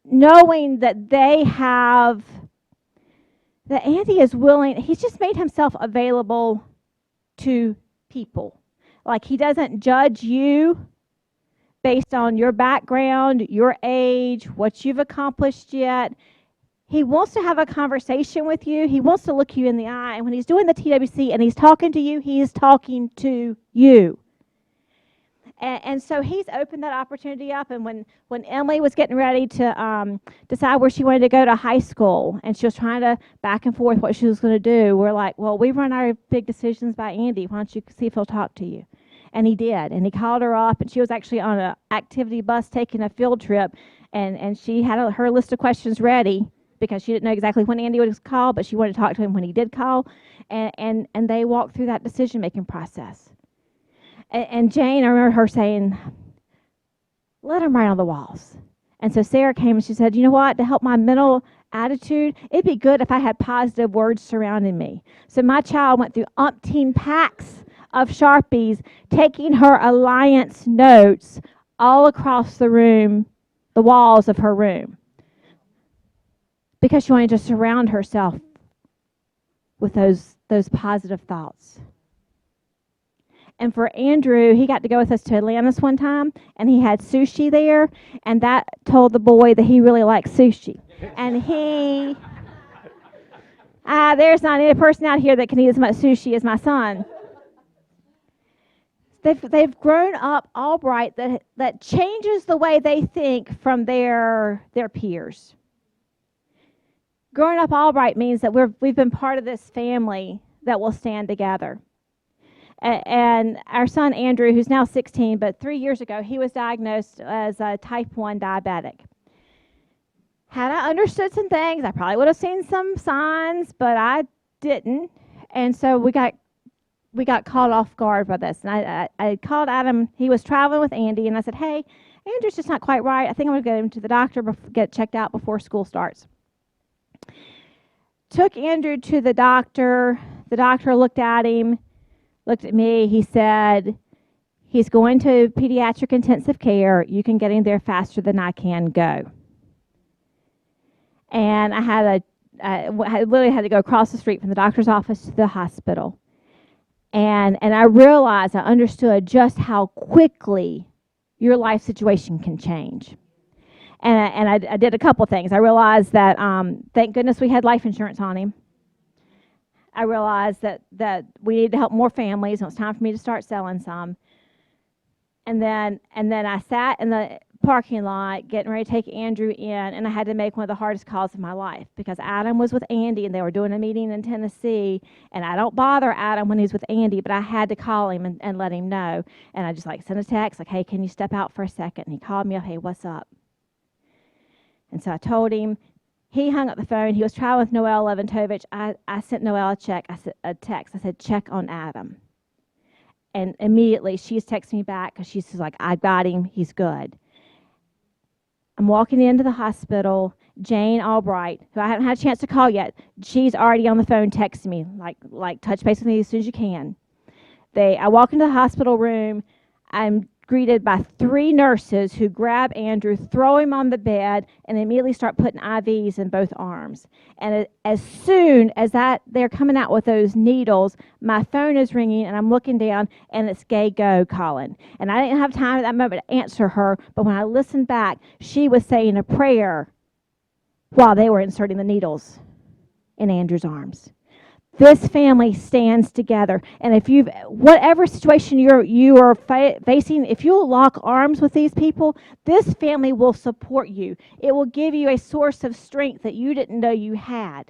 D: knowing that that Andy is willing, he's just made himself available to people. Like he doesn't judge you based on your background, your age, what you've accomplished yet. He wants to have a conversation with you. He wants to look you in the eye. And when he's doing the TWC and he's talking to you, he is talking to you. And so he's opened that opportunity up. And when Emily was getting ready to decide where she wanted to go to high school, and she was trying to back and forth what she was going to do, we're like, well, we run our big decisions by Andy. Why don't you see if he'll talk to you? And he did. And he called her up, and she was actually on an activity bus taking a field trip. And she had her list of questions ready because she didn't know exactly when Andy would call, but she wanted to talk to him when he did call. And they walked through that decision-making process. And Jane, I remember her saying, let him write on the walls. And so Sarah came and she said, you know what, to help my mental attitude, it'd be good if I had positive words surrounding me. So my child went through umpteen packs of Sharpies, taking her alliance notes all across the room, the walls of her room, because she wanted to surround herself with those positive thoughts. And for Andrew, he got to go with us to Atlantis one time, and he had sushi there, and that told the boy that he really likes sushi. And there's not any person out here that can eat as much sushi as my son. They've grown up Albright that changes the way they think from their peers. Growing up Albright means that we've been part of this family that will stand together. And our son Andrew, who's now 16, but 3 years ago, he was diagnosed as a type 1 diabetic. Had I understood some things, I probably would have seen some signs, but I didn't. And so we got caught off guard by this. And I called Adam. He was traveling with Andy, and I said, hey, Andrew's just not quite right. I think I'm going to get him to the doctor, get checked out before school starts. Took Andrew to the doctor. The doctor looked at him, looked at me. He said, he's going to pediatric intensive care. You can get him there faster than I can go. And I literally had to go across the street from the doctor's office to the hospital. And I realized, I understood just how quickly your life situation can change. And I did a couple things. I realized that, thank goodness we had life insurance on him. I realized that we needed to help more families, and it was time for me to start selling some. And then I sat in the parking lot getting ready to take Andrew in, and I had to make one of the hardest calls of my life because Adam was with Andy, and they were doing a meeting in Tennessee, and I don't bother Adam when he's with Andy, but I had to call him and let him know. And I just sent a text hey, can you step out for a second? And he called me up, hey, what's up? And so I told him. He hung up the phone. He was traveling with Noelle Leventovich. I sent Noelle a text. I said, check on Adam. And immediately she's texting me back because she's like, I got him. He's good. I'm walking into the hospital. Jane Albright, who I haven't had a chance to call yet, she's already on the phone texting me, like touch base with me as soon as you can. I walk into the hospital room. I'm greeted by 3 nurses who grab Andrew, throw him on the bed, and immediately start putting IVs in both arms. And as soon as they're coming out with those needles, my phone is ringing, and I'm looking down, and it's Gay Go calling. And I didn't have time at that moment to answer her, but when I listened back, she was saying a prayer while they were inserting the needles in Andrew's arms. This family stands together, and if whatever situation you are facing, if you'll lock arms with these people, this family will support you. It will give you a source of strength that you didn't know you had.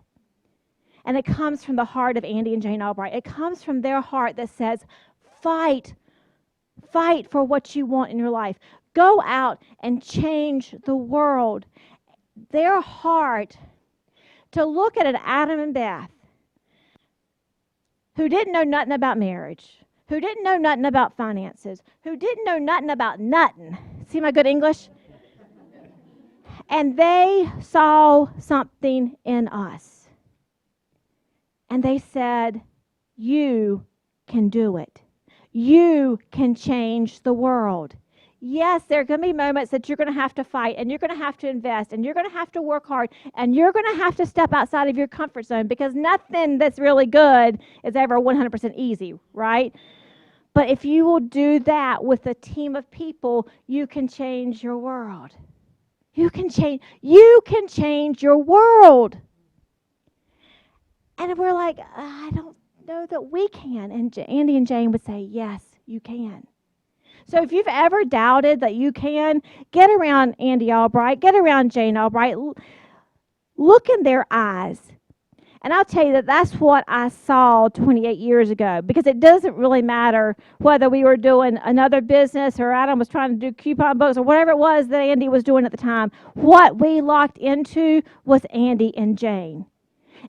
D: And it comes from the heart of Andy and Jane Albright. It comes from their heart that says, fight for what you want in your life. Go out and change the world. Their heart to look at an Adam and Beth who didn't know nothing about marriage, who didn't know nothing about finances, who didn't know nothing about nothing. See my good English? And they saw something in us. And they said, you can do it. You can change the world. Yes, there are going to be moments that you're going to have to fight, and you're going to have to invest, and you're going to have to work hard, and you're going to have to step outside of your comfort zone because nothing that's really good is ever 100% easy, right? But if you will do that with a team of people, you can change your world. You can change your world. And we're like, I don't know that we can. And Andy and Jane would say, yes, you can. So if you've ever doubted that you can, get around Andy Albright, get around Jane Albright, look in their eyes And I'll tell you that that's what I saw 28 years ago, because it doesn't really matter whether we were doing another business or Adam was trying to do coupon books or whatever it was that Andy was doing at the time. What we locked into was Andy and Jane.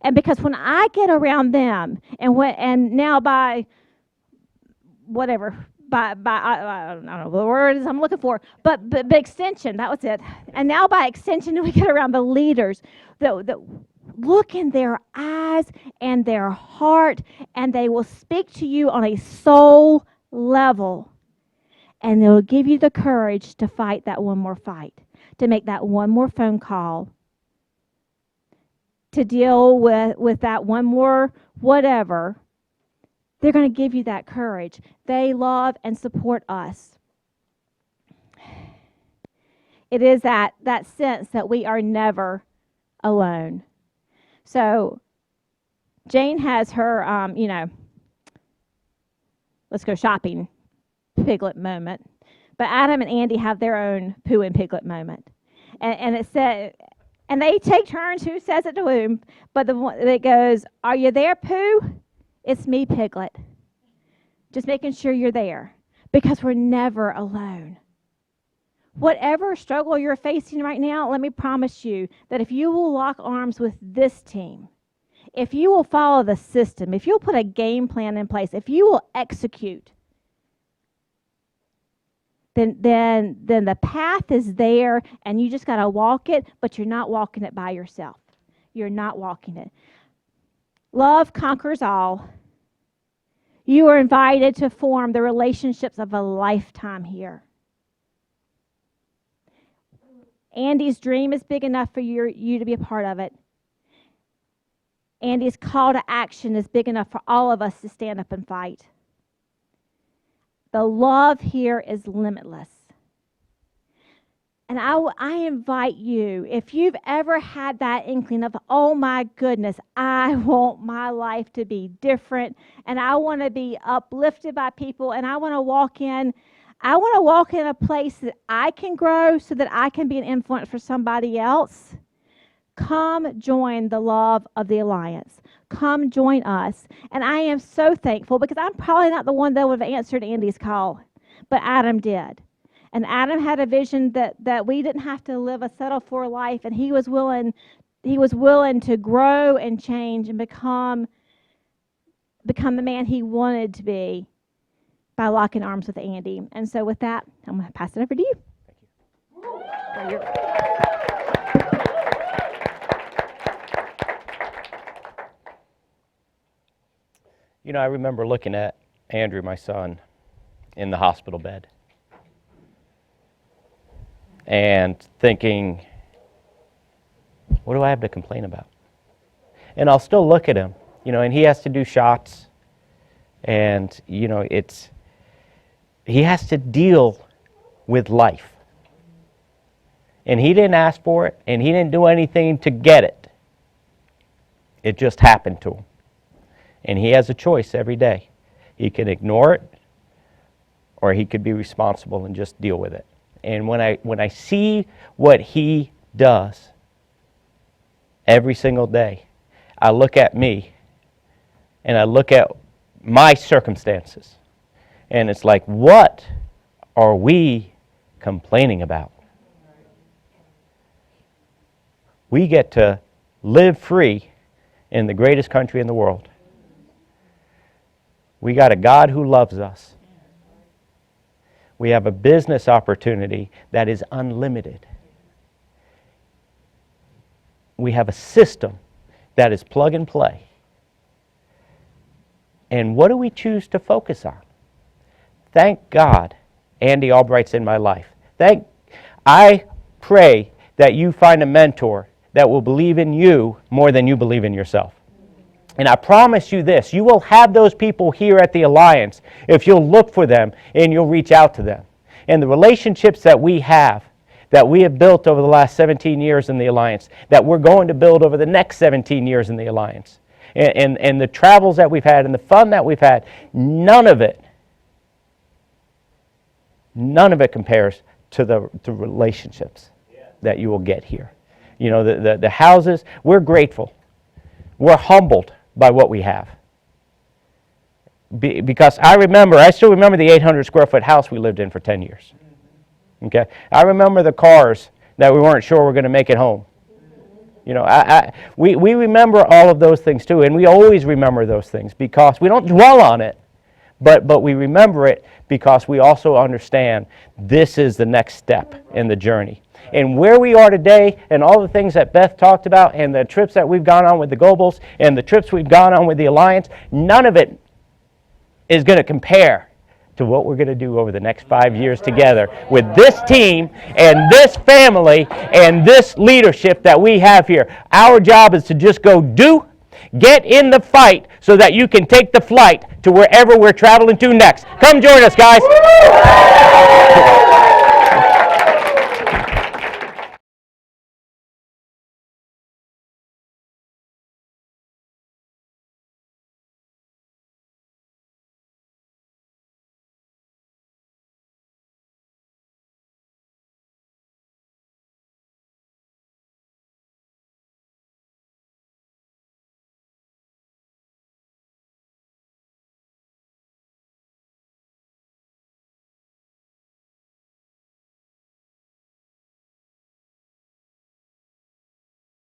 D: And because when I get around them, and now by whatever, by I don't know the word is I'm looking for, but extension, that was it. And now by extension, we get around the leaders that look in their eyes and their heart, and they will speak to you on a soul level, and they'll give you the courage to fight that one more fight, to make that one more phone call, to deal with that one more whatever. They're going to give you that courage. They love and support us. It is that sense that we are never alone. So Jane has her, let's go shopping Piglet moment. But Adam and Andy have their own Pooh and Piglet moment. And it said, and they take turns who says it to whom. But the one that goes, "Are you there, Pooh? It's me, Piglet." Just making sure you're there, because we're never alone. Whatever struggle you're facing right now, let me promise you that if you will lock arms with this team, if you will follow the system, if you'll put a game plan in place, if you will execute, then the path is there, and you just got to walk it, but you're not walking it by yourself. You're not walking it. Love conquers all. You are invited to form the relationships of a lifetime here. Andy's dream is big enough for you to be a part of it. Andy's call to action is big enough for all of us to stand up and fight. The love here is limitless. And I invite you, if you've ever had that inkling of, oh my goodness, I want my life to be different, and I want to be uplifted by people, and I want to walk in a place that I can grow so that I can be an influence for somebody else, come join the Love of the Alliance. Come join us. And I am so thankful, because I'm probably not the one that would have answered Andy's call, but Adam did. And Adam had a vision that we didn't have to live a settled for life, and he was willing to grow and change and become the man he wanted to be by locking arms with Andy. And so with that, I'm going to pass it over to you. Thank you.
B: You know, I remember looking at Andrew, my son, in the hospital bed and thinking, what do I have to complain about? And I'll still look at him, and he has to do shots, and, he has to deal with life. And he didn't ask for it, and he didn't do anything to get it. It just happened to him. And he has a choice every day. He can ignore it, or he could be responsible and just deal with it. And when I see what he does every single day, I look at me, and I look at my circumstances, and it's like, what are we complaining about? We get to live free in the greatest country in the world. We got a God who loves us. We have a business opportunity that is unlimited. We have a system that is plug and play. And what do we choose to focus on? Thank God Andy Albright's in my life. I pray that you find a mentor that will believe in you more than you believe in yourself. And I promise you this, you will have those people here at the Alliance if you'll look for them and you'll reach out to them. And the relationships that we have built over the last 17 years in the Alliance, that we're going to build over the next 17 years in the Alliance, and the travels that we've had and the fun that we've had, none of it compares to the relationships that you will get here. The houses, we're grateful. we're humbled by what we have. Because I still remember the 800 square foot house we lived in for 10 years. Okay? I remember the cars that we weren't sure were going to make it home. You know, we remember all of those things too, and we always remember those things because we don't dwell on it, but we remember it because we also understand this is the next step in the journey. And where we are today and all the things that Beth talked about and the trips that we've gone on with the Gobles and the trips we've gone on with the Alliance, none of it is going to compare to what we're going to do over the next 5 years together with this team and this family and this leadership that we have here. Our job is to just go get in the fight so that you can take the flight to wherever we're traveling to next. Come join us, guys.